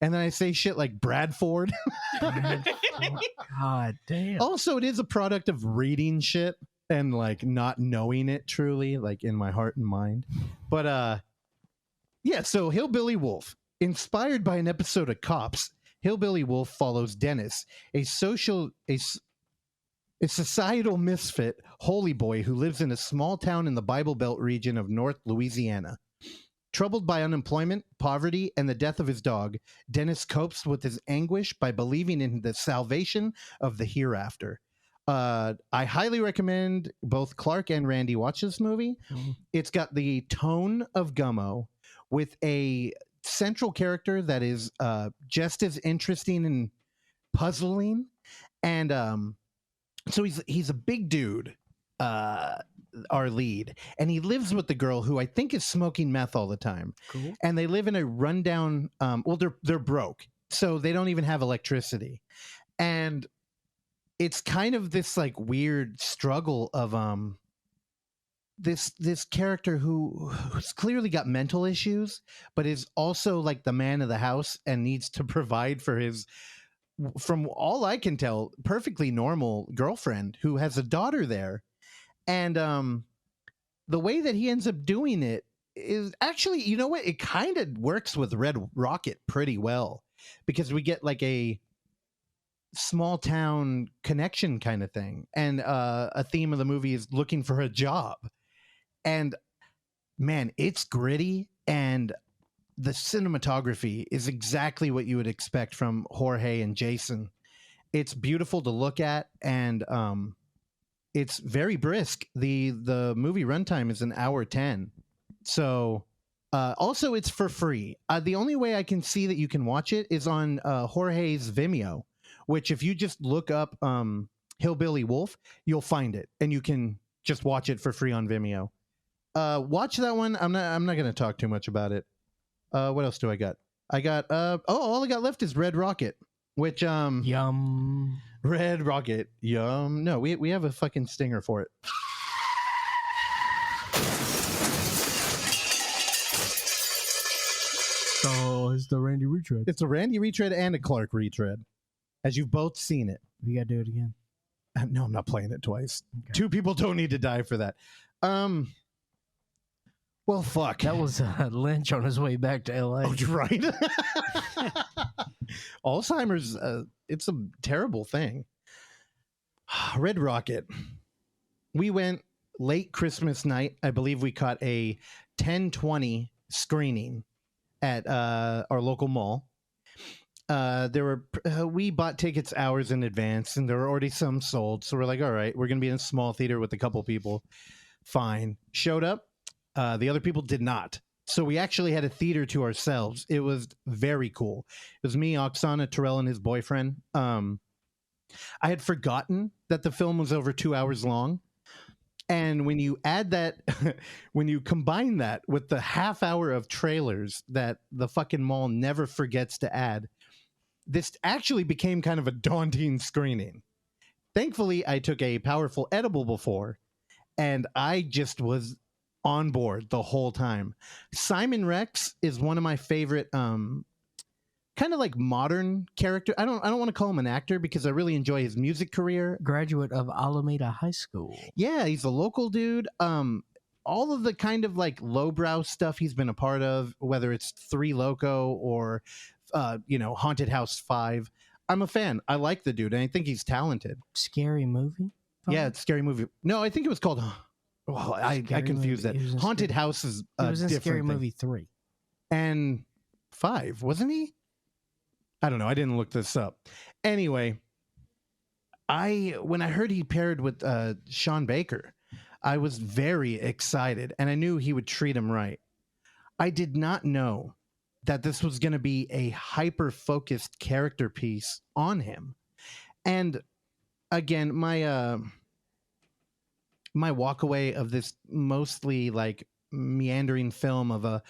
And then I say shit like Bradford. God damn. Also, it is a product of reading shit and like not knowing it truly, like in my heart and mind. But yeah, so Hillbilly Wolf, inspired by an episode of Cops, Hillbilly Wolf follows Dennis, a societal misfit holy boy who lives in a small town in the Bible Belt region of North Louisiana. Troubled by unemployment, poverty, and the death of his dog, Dennis copes with his anguish by believing in the salvation of the hereafter. I highly recommend both Clark and Randy watch this movie. Mm-hmm. It's got the tone of Gummo with a central character that is just as interesting and puzzling. And so he's a big dude, our lead, and he lives with the girl who I think is smoking meth all the time. Cool. And they live in a rundown, well, they're broke, so they don't even have electricity. And it's kind of this like weird struggle of this character who's clearly got mental issues, but is also like the man of the house and needs to provide for his, from all I can tell, perfectly normal girlfriend who has a daughter there. And the way that he ends up doing it is actually, you know what? It kind of works with Red Rocket pretty well, because we get like a small town connection kind of thing. And a theme of the movie is looking for a job. And man, it's gritty, and the cinematography is exactly what you would expect from Jorge and Jason. It's beautiful to look at, and it's very brisk. The movie runtime is 1:10. So also it's for free. The only way I can see that you can watch it is on Jorge's Vimeo, which if you just look up Hillbilly Wolf, you'll find it, and you can just watch it for free on Vimeo. Watch that one. I'm not going to talk too much about it. What else do I got? I got all I got left is Red Rocket, which yum. Red Rocket, yum. No, we have a fucking stinger for it. Oh, it's the Randy retread. It's a Randy retread and a Clark retread. as you've both seen it. You got to do it again. No, I'm not playing it twice. Okay. 2 people don't need to die for that. Well, fuck. That was Lynch on his way back to L.A. Oh, you're right. Alzheimer's, it's a terrible thing. Red Rocket. We went late Christmas night. I believe we caught a 10:20 screening at our local mall. We bought tickets hours in advance, and there were already some sold. So we're like, all right, we're going to be in a small theater with a couple people. Fine. Showed up. The other people did not. So we actually had a theater to ourselves. It was very cool. It was me, Oksana, Terrell, and his boyfriend. I had forgotten that the film was over 2 hours long. And when you add that, when you combine that with the half hour of trailers that the fucking mall never forgets to add, this actually became kind of a daunting screening. Thankfully, I took a powerful edible before, and I just was on board the whole time. Simon Rex is one of my favorite kind of like modern character. I don't want to call him an actor because I really enjoy his music career. Graduate of Alameda High School. Yeah, he's a local dude. All of the kind of like lowbrow stuff he's been a part of, whether it's Three Loco or Haunted House 5. I'm a fan. I like the dude, and I think he's talented. Scary Movie? Yeah, it's Scary Movie. No, I think it was called I confused that. Haunted House is a different different Scary thing. Movie 3. And 5, wasn't he? I don't know. I didn't look this up. Anyway, when I heard he paired with Sean Baker, I was very excited, and I knew he would treat him right. I did not know that this was going to be a hyper-focused character piece on him. And again, my walkaway of this mostly like meandering film of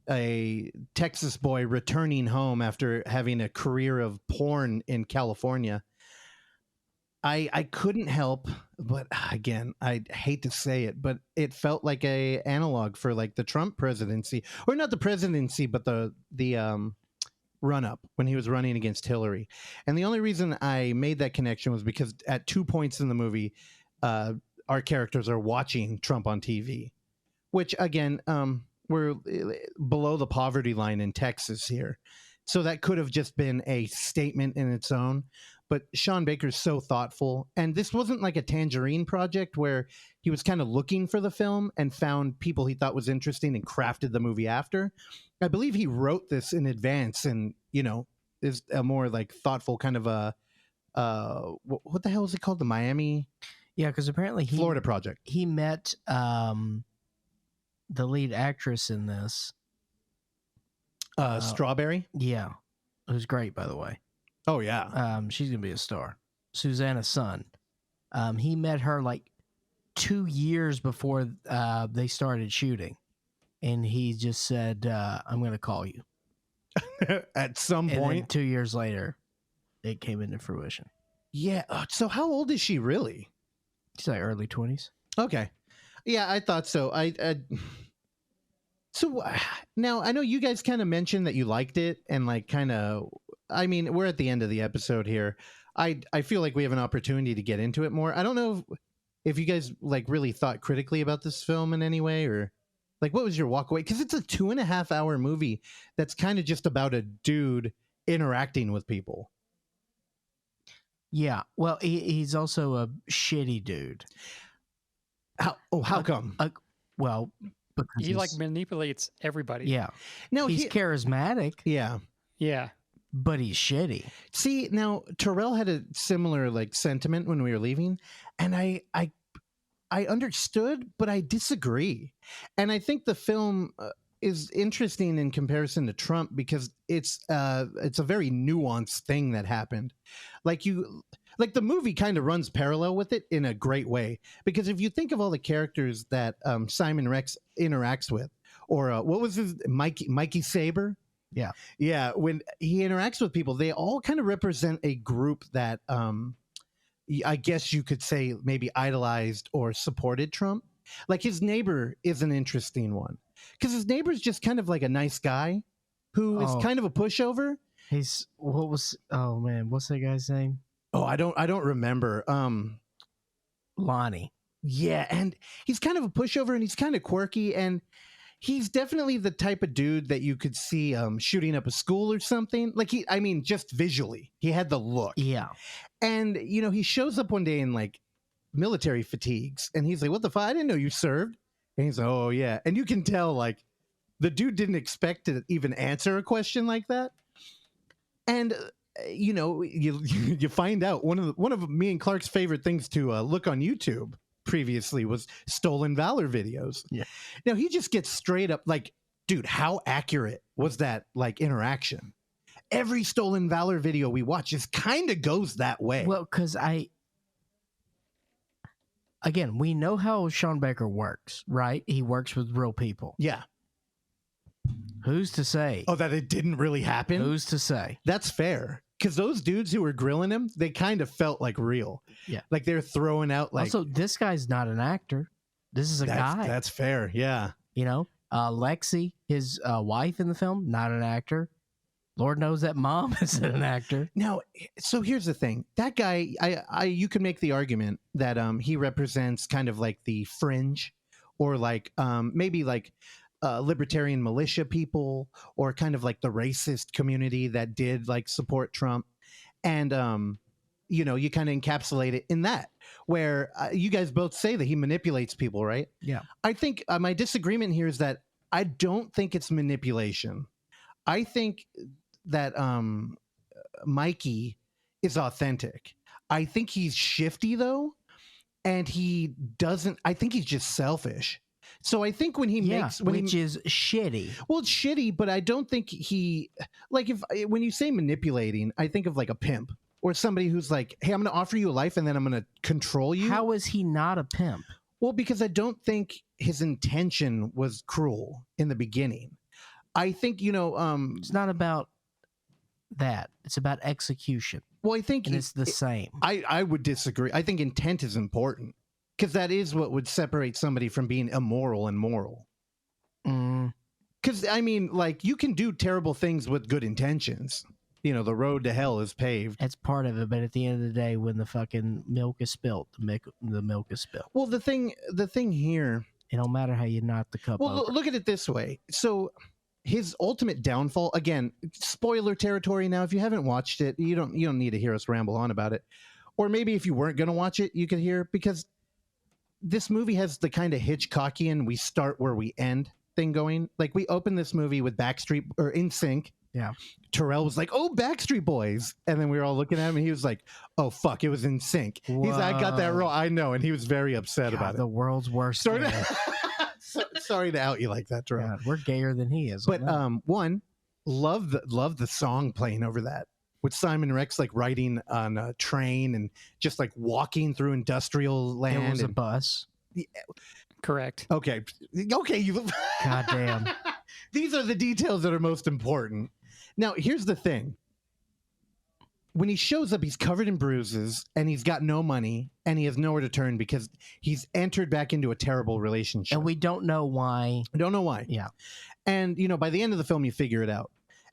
a Texas boy returning home after having a career of porn in California. I couldn't help, but again, I hate to say it, but it felt like a analog for like the Trump presidency, or not the presidency, but the run up when he was running against Hillary. And the only reason I made that connection was because at 2 points in the movie, our characters are watching Trump on TV, which again, we're below the poverty line in Texas here. So that could have just been a statement in its own. But Sean Baker's so thoughtful. And this wasn't like a Tangerine project where he was kind of looking for the film and found people he thought was interesting and crafted the movie after. I believe he wrote this in advance and, is a more like thoughtful kind of a, what the hell is it called? The Miami? Yeah, because apparently Florida project. He met the lead actress in this. Strawberry? Yeah. It was great, by the way. Oh, yeah. She's going to be a star. Susanna Sun. He met her like 2 years before they started shooting. And he just said, I'm going to call you. At some and point. then 2 years later, it came into fruition. Yeah. So how old is she really? She's like early 20s. Okay. Yeah, I thought so. So now I know you guys kind of mentioned that you liked it and like kind of, I mean, we're at the end of the episode here. I feel like we have an opportunity to get into it more. I don't know if you guys like really thought critically about this film in any way, or like what was your walkaway? Because it's a 2.5 hour movie that's kind of just about a dude interacting with people. Yeah. Well, he's also a shitty dude. How come? Well, because He like manipulates everybody. yeah. No, He's charismatic, yeah. Yeah. but he's shitty. See, now Terrell had a similar like sentiment when we were leaving, and I understood, but I disagree. And I think the film is interesting in comparison to Trump because it's a very nuanced thing that happened. Like the movie kind of runs parallel with it in a great way, because if you think of all the characters that Simon Rex interacts with, or what was his Mikey Saber? Yeah. When he interacts with people, they all kind of represent a group that I guess you could say maybe idolized or supported Trump. Like his neighbor is an interesting one because his neighbor's just kind of like a nice guy who is kind of a pushover. Oh man, what's that guy's name? Oh, I don't remember. Lonnie. Yeah, and he's kind of a pushover, and he's kind of quirky, and he's definitely the type of dude that you could see shooting up a school or something. Like just visually, he had the look. Yeah. And he shows up one day in like military fatigues, and he's like, "What the fuck? I didn't know you served." And he's like, "Oh yeah," and you can tell like the dude didn't expect to even answer a question like that. And you find out one of me and Clark's favorite things to look on YouTube previously was stolen valor videos. Yeah. Now he just gets straight up like, dude, how accurate was that like interaction? Every stolen valor video we watch just kind of goes that way. Well, because again, we know how Sean Baker works, right? He works with real people. Yeah. Who's to say? Oh, that it didn't really happen? Who's to say? That's fair. Because those dudes who were grilling him, they kind of felt like real. Yeah. Like they're throwing out like... Also, this guy's not an actor. This is a guy. That's fair, yeah. Lexi, his wife in the film, not an actor. Lord knows that mom isn't an actor. Now, so here's the thing. That guy, you can make the argument that he represents kind of like the fringe or like maybe like libertarian militia people or kind of like the racist community that did like support Trump. And, you kind of encapsulate it in that where you guys both say that he manipulates people, right? Yeah. I think my disagreement here is that I don't think it's manipulation. I think that Mikey is authentic. I think he's shifty though, and I think he's just selfish. So I think when he makes, which is shitty. Well, it's shitty, but I don't think he like when you say manipulating, I think of like a pimp or somebody who's like, hey, I'm going to offer you a life and then I'm going to control you. How is he not a pimp? Well, because I don't think his intention was cruel in the beginning. I think, it's not about that. It's about execution. Well, I think it's the same. I would disagree. I think intent is important because that is what would separate somebody from being immoral and moral. Because, like, you can do terrible things with good intentions. The road to hell is paved. That's part of it, but at the end of the day, when the fucking milk is spilt, the milk is spilt. Well, the thing here... It don't matter how you knock the cup over. Look at it this way. So... his ultimate downfall, again, spoiler territory now. If you haven't watched it, you don't need to hear us ramble on about it. Or maybe if you weren't going to watch it, you could hear, because this movie has the kind of Hitchcockian we start where we end thing going. Like, we open this movie with Backstreet or NSYNC. Yeah. Terrell was like, "Oh, Backstreet Boys." And then we were all looking at him and he was like, "Oh, fuck, it was NSYNC." He's like, "I got that wrong." I know. And he was very upset about it. The world's worst. Sorry to out you like that, Terrell. God, we're gayer than he is. But one, love the song playing over that with Simon Rex like riding on a train and just like walking through industrial land. It was a bus. Correct. Okay. You. Goddamn. These are the details that are most important. Now, here's the thing. When he shows up, he's covered in bruises and he's got no money and he has nowhere to turn because he's entered back into a terrible relationship. And we don't know why. Don't know why. Yeah. And, by the end of the film, you figure it out.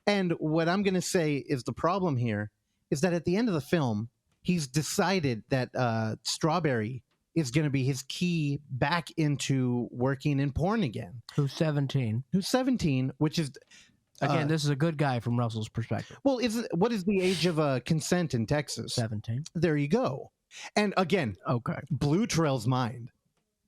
And what I'm going to say is the problem here is that at the end of the film, he's decided that Strawberry is going to be his key back into working in porn again. Who's 17. Who's 17, which is... Again, this is a good guy from Russell's perspective. Well, what is the age of consent in Texas? 17. There you go. And again, okay, blew Terrell's mind.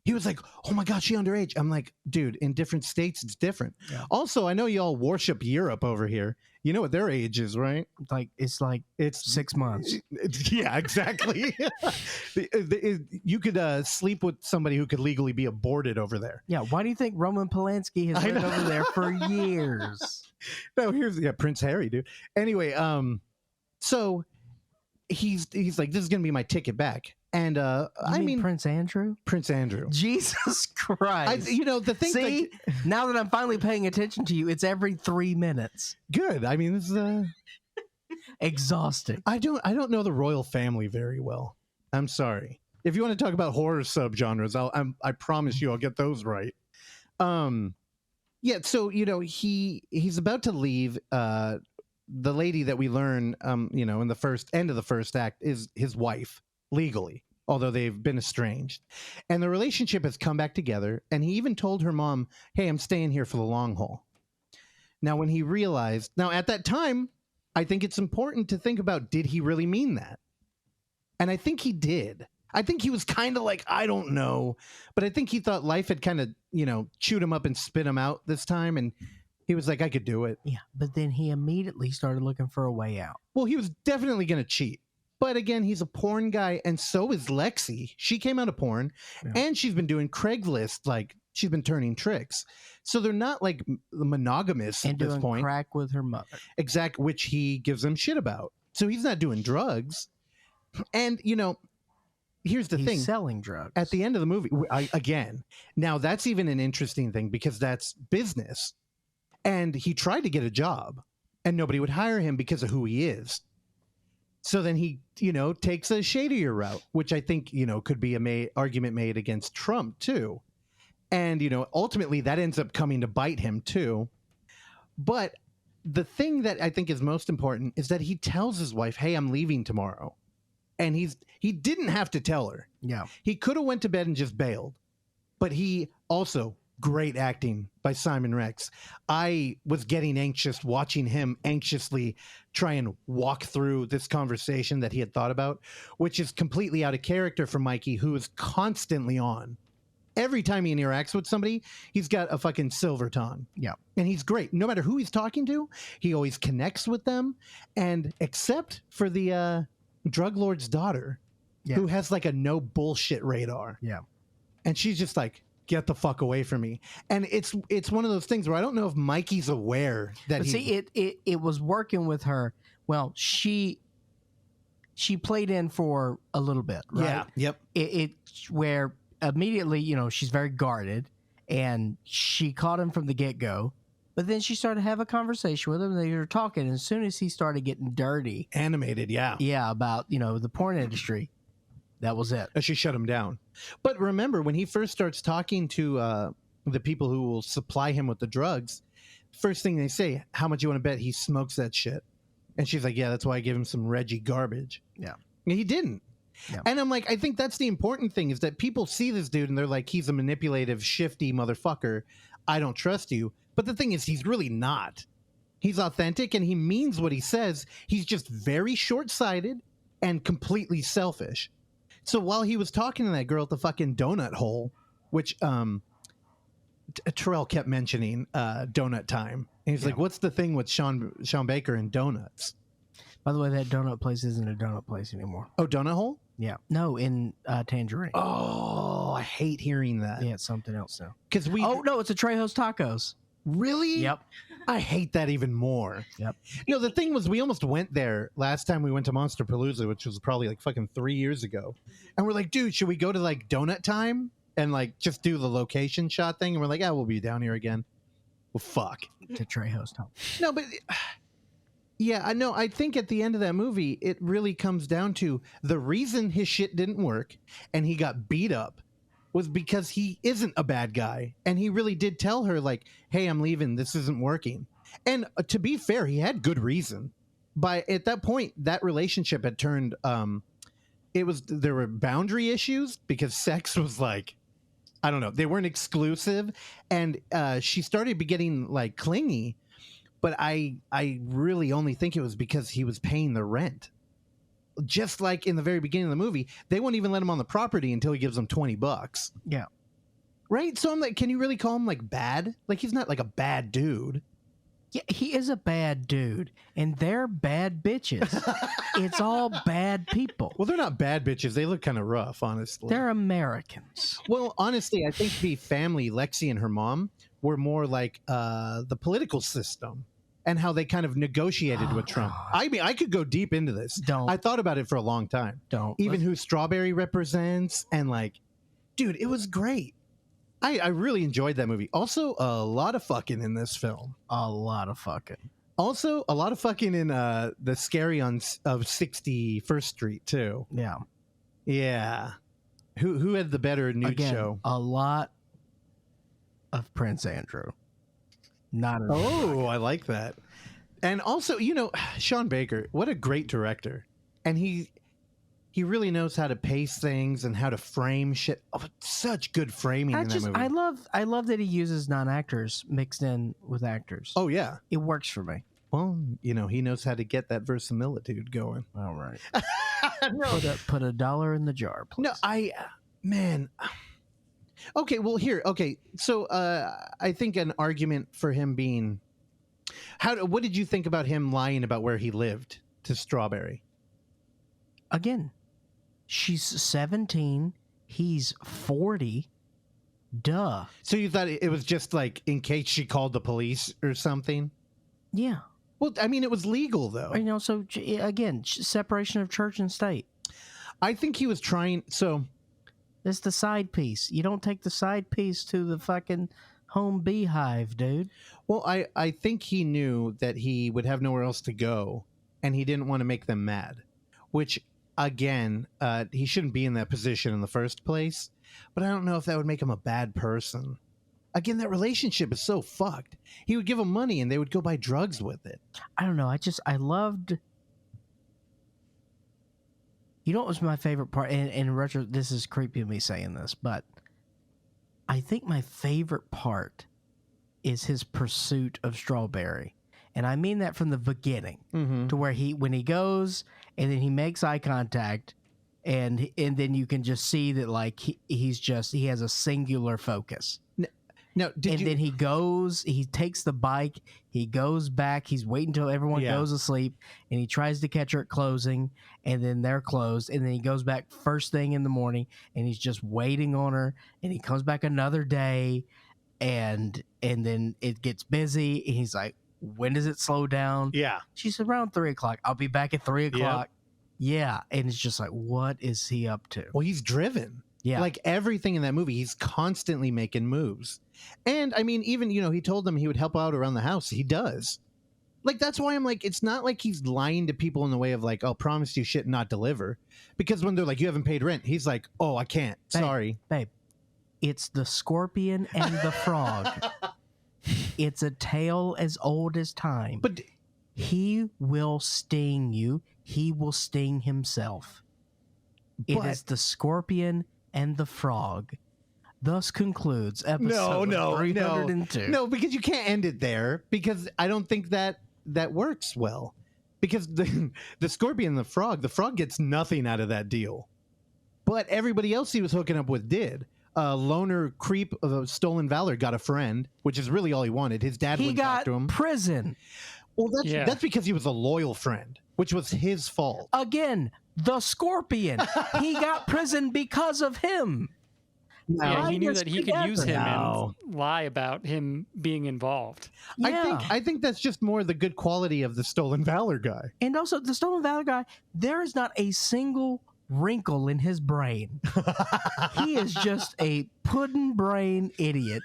He was like, "Oh my God, she underage." I'm like, dude, in different states, it's different. Yeah. Also, I know y'all worship Europe over here. You know what their age is, right? It's 6 months. Yeah, exactly. You could sleep with somebody who could legally be aborted over there. Yeah. Why do you think Roman Polanski has lived over there for years? No, here's Prince Harry, dude. Anyway, so he's like, this is gonna be my ticket back. And I mean Prince Andrew? Prince Andrew. Jesus Christ. The thing. See, now that I'm finally paying attention to you, it's every 3 minutes. Good. I mean, this is exhausting. I don't know the royal family very well. I'm sorry. If you want to talk about horror subgenres, I promise you I'll get those right. Yeah. So he's about to leave the lady that we learn, in the first end of the first act is his wife legally, although they've been estranged. And the relationship has come back together. And he even told her mom, hey, I'm staying here for the long haul. Now, when he realized, at that time, I think it's important to think about, did he really mean that? And I think he did. I think he was kind of like, I don't know. But I think he thought life had kind of, chewed him up and spit him out this time. And he was like, I could do it. Yeah, but then he immediately started looking for a way out. Well, he was definitely going to cheat. But again, he's a porn guy, and so is Lexi. She came out of porn, and she's been doing Craigslist, like she's been turning tricks. So they're not like monogamous and at this doing point. Crack with her mother, which he gives him shit about. So he's not doing drugs. And here's the thing: selling drugs at the end of the movie. Now that's even an interesting thing because that's business. And he tried to get a job, and nobody would hire him because of who he is. So then he, takes a shadier route, which I think, could be a argument made against Trump too. And, ultimately that ends up coming to bite him too. But the thing that I think is most important is that he tells his wife, hey, I'm leaving tomorrow. And he didn't have to tell her. Yeah. He could have went to bed and just bailed. But he also, great acting by Simon Rex. I was getting anxious watching him anxiously try and walk through this conversation that he had thought about, which is completely out of character for Mikey, who is constantly on. Every time he interacts with somebody, he's got a fucking silver tongue. Yeah. And he's great. No matter who he's talking to, he always connects with them. And except for the drug lord's daughter, who has like a no bullshit radar. Yeah. And she's just like, get the fuck away from me. And it's one of those things where I don't know if Mikey's aware that it was working with her. Well, she played in for a little bit, right? Yeah. Yep. Where immediately, she's very guarded, and she caught him from the get-go. But then she started to have a conversation with him, and they were talking. And as soon as he started getting dirty, animated, yeah, about the porn industry, that was it. She shut him down. But remember, when he first starts talking to the people who will supply him with the drugs, first thing they say, how much you want to bet he smokes that shit? And she's like, yeah, that's why I gave him some Reggie garbage. Yeah. And he didn't. Yeah. And I'm like, I think that's the important thing is that people see this dude and they're like, he's a manipulative, shifty motherfucker. I don't trust you. But the thing is, he's really not. He's authentic and he means what he says. He's just very short-sighted and completely selfish. So while he was talking to that girl at the fucking donut hole, which Terrell kept mentioning donut time. And he's like, what's the thing with Sean Baker and donuts? By the way, that donut place isn't a donut place anymore. Oh, Donut Hole? Yeah. No, in Tangerine. Oh, I hate hearing that. Yeah, it's something else now. Oh, no, it's a Trejo's Tacos. Really? Yep. I hate that even more. Yep. The thing was, we almost went there last time we went to Monster Palooza, which was probably like fucking 3 years ago. And we're like, dude, should we go to like Donut Time and like just do the location shot thing? And we're like, we'll be down here again. Well, fuck. To Trejo's Tacos. No, but yeah, I know. I think at the end of that movie, it really comes down to the reason his shit didn't work and he got beat up was because he isn't a bad guy. And he really did tell her like, hey, I'm leaving. This isn't working. And to be fair, he had good reason. At that point, that relationship had turned, there were boundary issues because sex was like, I don't know, they weren't exclusive. And she started getting like clingy. But I really only think it was because he was paying the rent. Just like in the very beginning of the movie, they won't even let him on the property until he gives them $20. Yeah. Right? So I'm like, can you really call him like bad? Like he's not like a bad dude. Yeah, he is a bad dude, and they're bad bitches. It's all bad people. Well, they're not bad bitches. They look kind of rough, honestly. They're Americans. Well, honestly, I think the family, Lexi and her mom, were more like the political system. And how they kind of negotiated with Trump. God. I mean, I could go deep into this. I thought about it for a long time. Even who Strawberry represents. And like, dude, it was great. I really enjoyed that movie. Also, a lot of fucking in this film. A lot of fucking. Also, a lot of fucking in the Scary of 61st Street, too. Yeah. Yeah. Who had the better nude show? A lot of Prince Andrew. Not I like that. And also, Sean Baker, what a great director. And he really knows how to pace things and how to frame shit. Oh, such good framing in that movie. I love that he uses non-actors mixed in with actors. Oh, yeah. It works for me. Well, he knows how to get that verisimilitude going. All right. No. Put $1 in the jar, please. No, man. Okay, well, here. Okay, so I think an argument for him being... What did you think about him lying about where he lived to Strawberry? Again, she's 17. He's 40. Duh. So you thought it was just like in case she called the police or something? Yeah. Well, I mean, it was legal, though. So again, separation of church and state. I think he was trying... So... It's the side piece. You don't take the side piece to the fucking home beehive, dude. Well, I think he knew that he would have nowhere else to go, and he didn't want to make them mad. Which, again, he shouldn't be in that position in the first place. But I don't know if that would make him a bad person. Again, that relationship is so fucked. He would give them money, and they would go buy drugs with it. I don't know. I loved... You know what was my favorite part? And in retro, this is creepy of me saying this, but I think my favorite part is his pursuit of Strawberry. And I mean that from the beginning to where when he goes and then he makes eye contact and then you can just see that like he has a singular focus. Now, then he takes the bike, he goes back, he's waiting until everyone goes asleep, and he tries to catch her at closing, and then they're closed, and then he goes back first thing in the morning, and he's just waiting on her, and he comes back another day, and then it gets busy, and he's like, when does it slow down? Yeah. She's around 3 o'clock. I'll be back at 3 o'clock. Yeah. And it's just like, what is he up to? Well, he's driven. Yeah. Like everything in that movie, he's constantly making moves. And I mean, even, he told them he would help out around the house. He does. Like, that's why I'm like, it's not like he's lying to people in the way of like, I'll promise you shit and not deliver. Because when they're like, you haven't paid rent, he's like, oh, I can't. Sorry. Babe, it's the scorpion and the frog. It's a tale as old as time. But he will sting you. He will sting himself. It is the scorpion and the frog. Thus concludes episode 302. No, because you can't end it there, because I don't think that works well. Because the scorpion and the frog gets nothing out of that deal. But everybody else he was hooking up with did. Loner creep of Stolen Valor got a friend, which is really all he wanted. His dad wouldn't talk to him. He got prison. Well, that's because he was a loyal friend, which was his fault. Again, the scorpion. He got prison because of him. Yeah, he knew that he could use him and lie about him being involved. Yeah. I think that's just more the good quality of the Stolen Valor guy. And also, the Stolen Valor guy, there is not a single wrinkle in his brain. He is just a pudding brain idiot.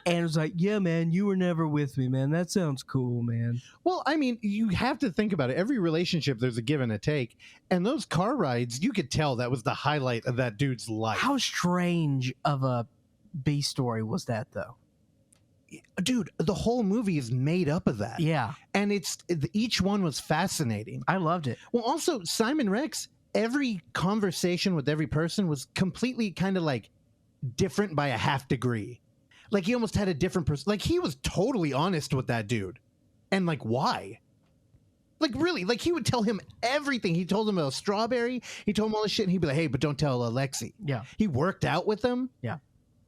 And it's like, yeah, man, you were never with me, man. That sounds cool, man. Well, I mean, you have to think about it. Every relationship, there's a give and a take. And those car rides, you could tell that was the highlight of that dude's life. How strange of a B story was that, though? Dude, the whole movie is made up of that. Yeah. And each one was fascinating. I loved it. Well, also, Simon Rex, every conversation with every person was completely kind of like different by a half degree. Like, he almost had a different person. Like, he was totally honest with that dude. And, like, why? Like, really? Like, he would tell him everything. He told him about Strawberry. He told him all this shit. And he'd be like, hey, but don't tell Alexi. Yeah. He worked out with them. Yeah.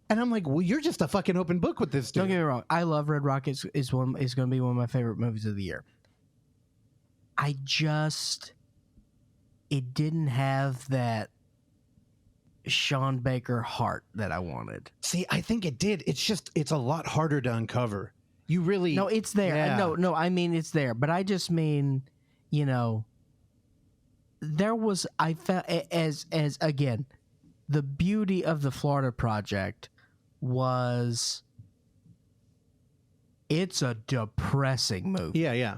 And I'm like, well, you're just a fucking open book with this dude. Don't get me wrong. I love Red Rocket. Is going to be one of my favorite movies of the year. It didn't have that Sean Baker heart that I wanted. See, I think it did. It's a lot harder to uncover. You really... No, it's there. Yeah. No, I mean, it's there. But I just mean, there was, I felt, as again, the beauty of the Florida Project was, it's a depressing movie. Yeah.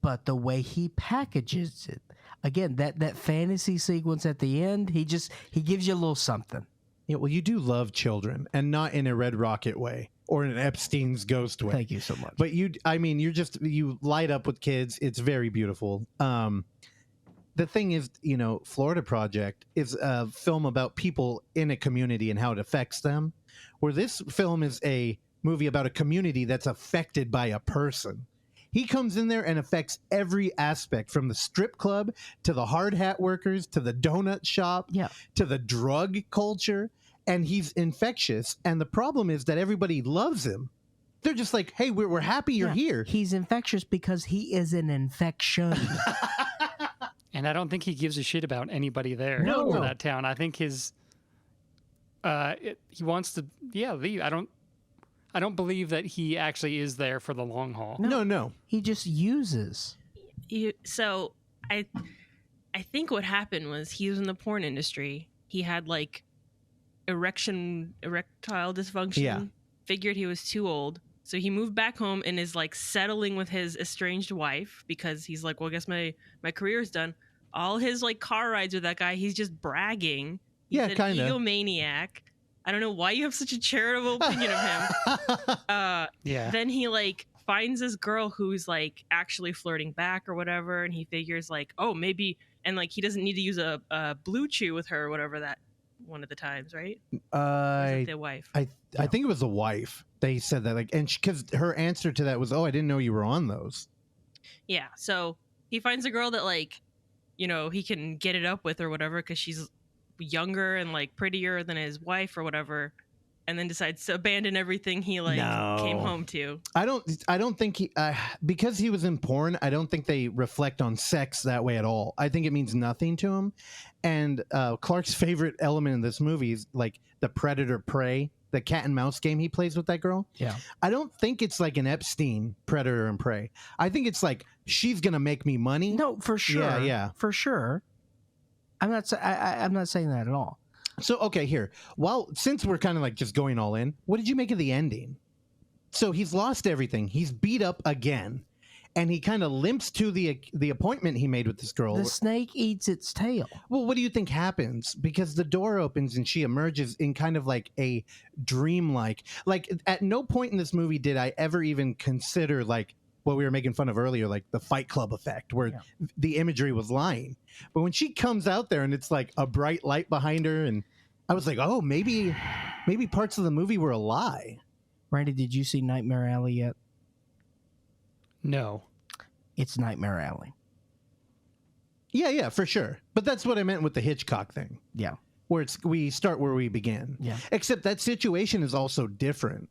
But the way he packages it, again, that fantasy sequence at the end, he gives you a little something. Yeah, well, you do love children, and not in a Red Rocket way. or in Epstein's ghost way. Thank you so much. But you light up with kids. It's very beautiful. The thing is, Florida Project is a film about people in a community and how it affects them, where this film is a movie about a community that's affected by a person. He comes in there and affects every aspect, from the strip club to the hard hat workers to the donut shop to the drug culture, and he's infectious. And the problem is that everybody loves him. They're just like, hey, we're happy you're here. He's infectious because he is an infection. And I don't think he gives a shit about anybody there No. or that town. I think he wants to leave. I don't believe that he actually is there for the long haul. No. He just uses. So I think what happened was he was in the porn industry. He had like erectile dysfunction. Yeah. Figured he was too old. So he moved back home and is like settling with his estranged wife because he's like, well, I guess my career's done. All his like car rides with that guy, he's just bragging. He's an kind of. egomaniac. I don't know why you have such a charitable opinion of him. Then he like finds this girl who's like actually flirting back or whatever, and he figures like, oh, maybe, and like he doesn't need to use a Blue Chew with her or whatever that one of the times, right? Or is it the wife? I think it was the wife. They said that, like, and because her answer to that was, "Oh, I didn't know you were on those." Yeah. So he finds a girl that like, he can get it up with or whatever because she's younger and like prettier than his wife or whatever, and then decides to abandon everything he came home to. I don't think he because he was in porn. I don't think they reflect on sex that way at all. I think it means nothing to him. And Clark's favorite element in this movie is like the predator prey, the cat and mouse game he plays with that girl. Yeah. I don't think it's like an Epstein predator and prey. I think it's like, she's gonna make me money. No, for sure. Yeah. For sure. I'm not saying that at all. So, okay, here. Well, since we're kind of like just going all in, what did you make of the ending? So he's lost everything. He's beat up again. And he kind of limps to the appointment he made with this girl. The snake eats its tail. Well, what do you think happens? Because the door opens and she emerges in kind of like a dreamlike. Like, at no point in this movie did I ever even consider like what we were making fun of earlier, like the Fight Club effect, where the imagery was lying. But when she comes out there and it's like a bright light behind her, and I was like, oh, maybe parts of the movie were a lie. Randy, did you see Nightmare Alley yet? No. It's Nightmare Alley. Yeah, for sure. But that's what I meant with the Hitchcock thing. Yeah. Where we start where we began. Yeah. Except that situation is also different.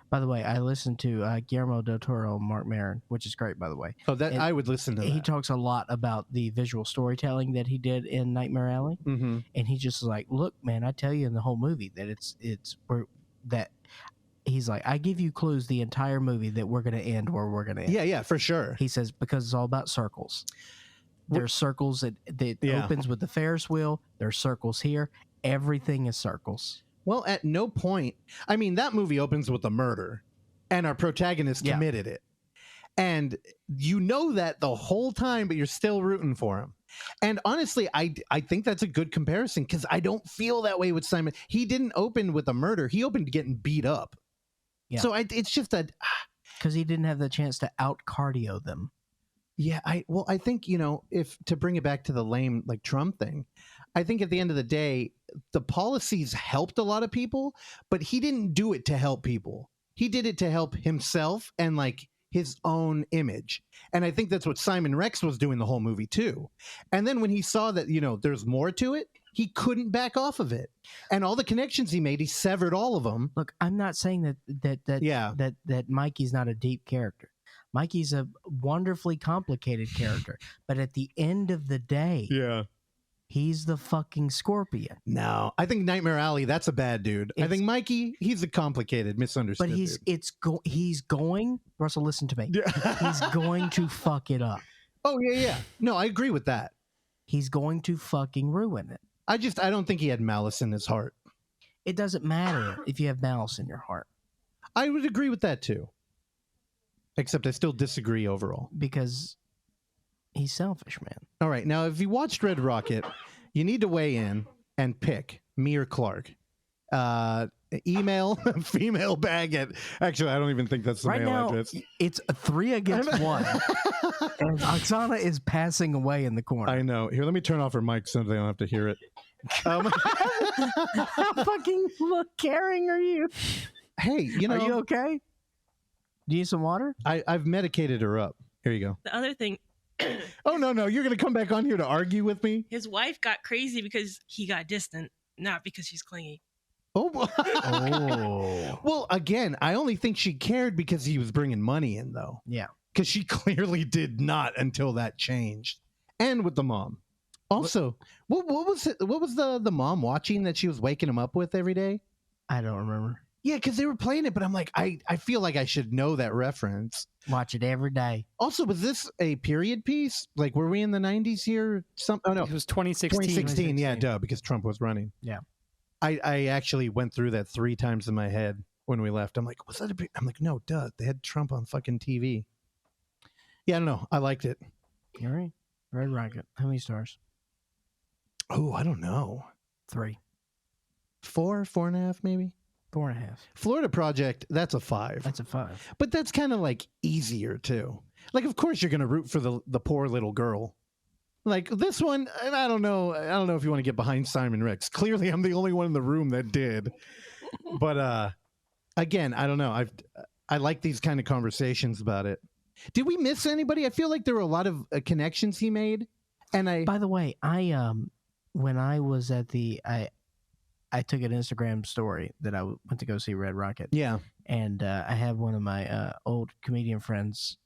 By the way, I listened to Guillermo del Toro and Mark Maron, which is great, by the way. Oh, I would listen to that. He talks a lot about the visual storytelling that he did in Nightmare Alley. Mm-hmm. And he's just like, look, man, I tell you in the whole movie that he's like, I give you clues the entire movie that we're going to end where we're going to end. Yeah, for sure. He says, because it's all about circles. There's circles that opens with the Ferris wheel. There's circles here. Everything is circles. Well, at no point, I mean, that movie opens with a murder and our protagonist committed it. And you know that the whole time, but you're still rooting for him. And honestly, I think that's a good comparison because I don't feel that way with Simon. He didn't open with a murder. He opened getting beat up. Yeah. So it's just that because he didn't have the chance to out cardio them. Yeah, I think, if to bring it back to the lame like Trump thing, I think at the end of the day, the policies helped a lot of people, but he didn't do it to help people. He did it to help himself and like his own image. And I think that's what Simon Rex was doing the whole movie too. And then when he saw that, there's more to it, he couldn't back off of it. And all the connections he made, he severed all of them. Look, I'm not saying that Mikey's not a deep character. Mikey's a wonderfully complicated character, but at the end of the day, he's the fucking Scorpion. No, I think Nightmare Alley, that's a bad dude. I think Mikey, he's a complicated, misunderstood but he's going, Russell, listen to me. He's going to fuck it up. Oh, yeah. No, I agree with that. He's going to fucking ruin it. I don't think he had malice in his heart. It doesn't matter if you have malice in your heart. I would agree with that too. Except I still disagree overall. Because he's selfish, man. All right. Now, if you watched Red Rocket, you need to weigh in and pick me or Clark. email female bag at. Actually, I don't even think that's the Right mail now, address. it's a 3 against 1. And Oksana is passing away in the corner. I know. Here, let me turn off her mic so they don't have to hear it. How fucking caring are you? Hey, you know, Are you okay? Do you need some water? I've medicated her up. Here you go. The other thing, Oh, no. You're going to come back on here to argue with me? his wife got crazy because he got distant, not because she's clingy. Oh. Oh. Well, again, I only think she cared because he was bringing money in, though. Yeah. Because she clearly did not until that changed. And with the mom. Also, what was it? What was the mom watching that she was waking him up with every day? I don't remember. Yeah, because they were playing it, but I'm like, I feel like I should know that reference. Watch it every day. Also, was this a period piece? Like, were we in the 90s here? Oh, no. It was 2016. 2016, yeah, duh, because Trump was running. Yeah. I actually went through that 3 times in my head when we left. I'm like, was that I'm like, no, duh. They had Trump on fucking TV. Yeah, I don't know. I liked it. All right. Red Rocket. How many stars? Oh, I don't know. 3. 4, 4.5, maybe? 4.5. Florida Project, that's a 5. That's a 5. But that's kind of like easier too. Like, of course you're going to root for the poor little girl. Like this one, and I don't know if you want to get behind Simon Rex. Clearly I'm the only one in the room that did. But again, I don't know. I like these kind of conversations about it. Did we miss anybody? I feel like there were a lot of connections he made. And By the way, I when I was at I took an Instagram story that I went to go see Red Rocket. Yeah. And I had one of my old comedian friends.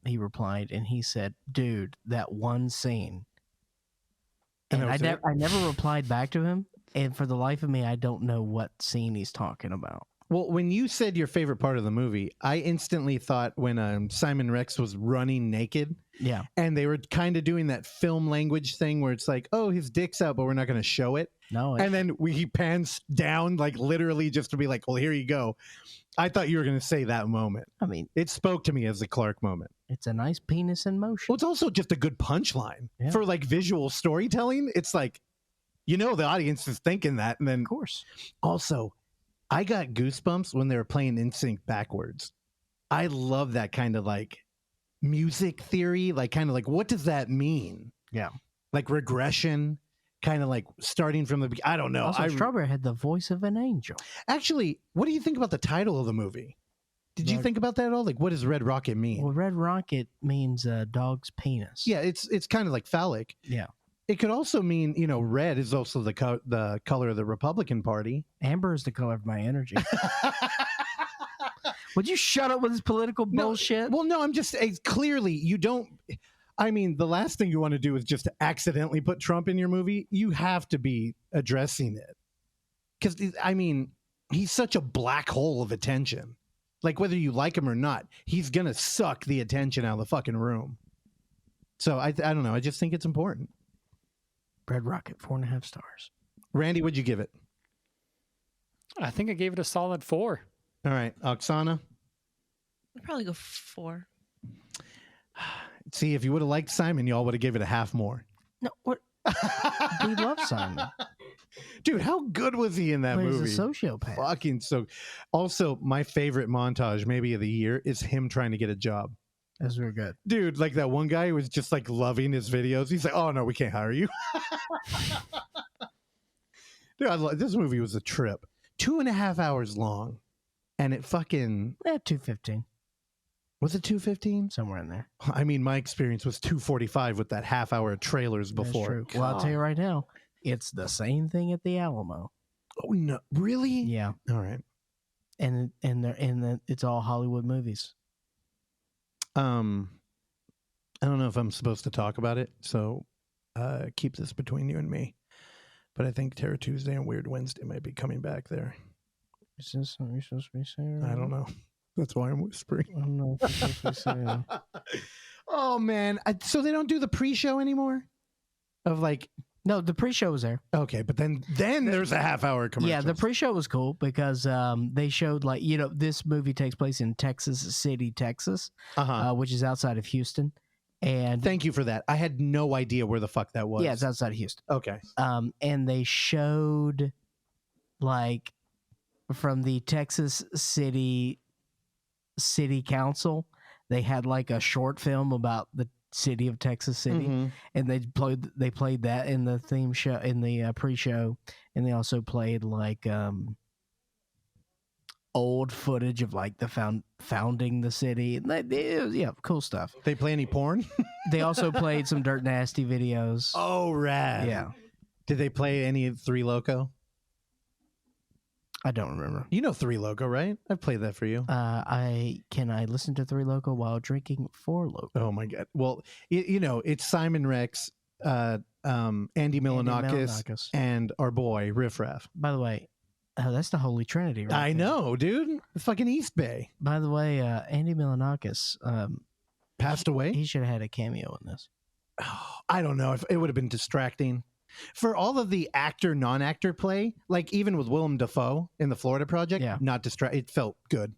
He replied and he said, "Dude, that one scene." And I never replied back to him. And for the life of me, I don't know what scene he's talking about. Well, when you said your favorite part of the movie, I instantly thought when Simon Rex was running naked. Yeah. And they were kind of doing that film language thing where it's like, oh, his dick's out, but we're not going to show it. No. And then he pans down, like literally just to be like, well, here you go. I thought you were going to say that moment. I mean, it spoke to me as a Clark moment. It's a nice penis in motion. Well, it's also just a good punchline for like visual storytelling. It's like, you know, the audience is thinking that. And then, of course, also, I got goosebumps when they were playing NSYNC backwards. I love that kind of like music theory, like kind of like, what does that mean? Yeah. Like regression, kind of like starting from the beginning. I don't know. Also, Strawberry had the voice of an angel. Actually, what do you think about the title of the movie? Did you think about that at all? Like, what does Red Rocket mean? Well, Red Rocket means dog's penis. Yeah, it's kind of like phallic. Yeah. It could also mean, you know, red is also the color of the Republican Party. Amber is the color of my energy. Would you shut up with this political bullshit? Well, no, I'm just clearly you don't. I mean, the last thing you want to do is just accidentally put Trump in your movie. You have to be addressing it because, I mean, he's such a black hole of attention. Like, whether you like him or not, he's going to suck the attention out of the fucking room. So I don't know. I just think it's important. Red Rocket, 4.5 stars. Randy, what'd you give it? I think I gave it a solid 4. All right. Oksana? I'd probably go 4. See, if you would have liked Simon, y'all would have gave it a half more. No, what? We love Simon. Dude, how good was he in that movie? He's a sociopath. Fucking so. Also, my favorite montage maybe of the year is him trying to get a job. That's real good. Dude, like that one guy who was just like loving his videos. He's like, oh, no, we can't hire you. Dude, this movie was a trip. 2.5 hours long. And it fucking... 2:15. Was it 2:15? Somewhere in there. I mean, my experience was 2:45 with that half hour of trailers before. That's true. Well, I'll tell you right now, it's the same thing at the Alamo. Oh, no. Really? Yeah. All right. And it's all Hollywood movies. I don't know if I'm supposed to talk about it, so keep this between you and me. But I think Terror Tuesday and Weird Wednesday might be coming back there. Is this something you're supposed to be saying? I don't know. That's why I'm whispering. I don't know if you're supposed to be saying. Oh, man. So they don't do the pre-show anymore? Of like... No, the pre-show was there. Okay, but then there's a half-hour commercial. Yeah, the pre-show was cool because they showed, like, you know, this movie takes place in Texas City, Texas, which is outside of Houston. And thank you for that. I had no idea where the fuck that was. Yeah, it's outside of Houston. Okay. And they showed, like, from the Texas City Council. They had like a short film about the city of Texas City, Mhm. and they played that in the theme show, in the pre-show, and they also played like old footage of like the founding the city. And it was, yeah, cool stuff. They play any porn? They also played some Dirt Nasty videos. Oh, rad. Yeah, Did they play any of Three Loco? I don't remember. You know Three Loco, right? I've played that for you. I listen to Three Loco while drinking Four Loco. Oh my god! Well, you know it's Simon Rex, Andy Milonakis, and our boy Riff Raff. By the way, that's the Holy Trinity, right? I know, dude. The fucking East Bay. By the way, Andy Milonakis Passed away. He should have had a cameo in this. Oh, I don't know if it would have been distracting for all of the actor non-actor play. Like even with Willem Dafoe in the Florida Project, Yeah. not distract. It felt good.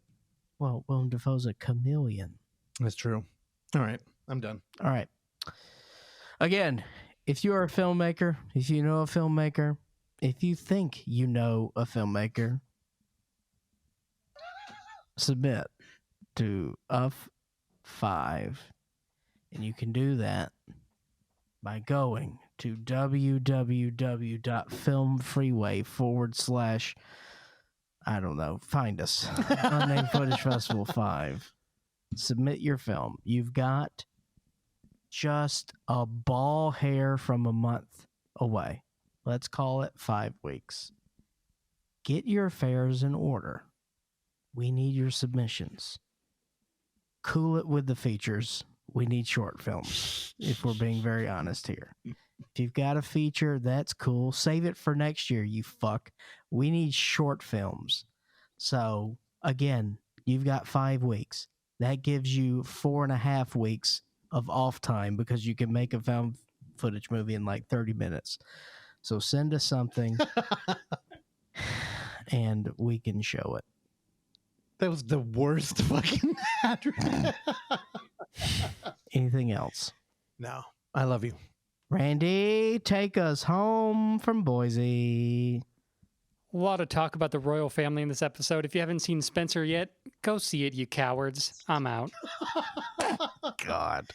Well, Willem Dafoe's a chameleon. That's true. All right, I'm done. All right. Again, if you are a filmmaker, if you know a filmmaker, if you think you know a filmmaker, submit to UF5. And you can do that by going to www.filmfreeway/ I don't know, find us. Unnamed Footage Festival 5. Submit your film. You've got just a ball hair from a month away. Let's call it 5 weeks. Get your affairs in order. We need your submissions. Cool it with the features. We need short films, if we're being very honest here. If you've got a feature, that's cool. Save it for next year, you fuck. We need short films. So, again, you've got 5 weeks. That gives you 4.5 weeks of off time because you can make a found footage movie in like 30 minutes. So send us something and we can show it. That was the worst fucking address. Anything else? No, I love you. Randy, take us home from Boise. A lot of talk about the royal family in this episode. If you haven't seen Spencer yet, go see it, you cowards. I'm out. God.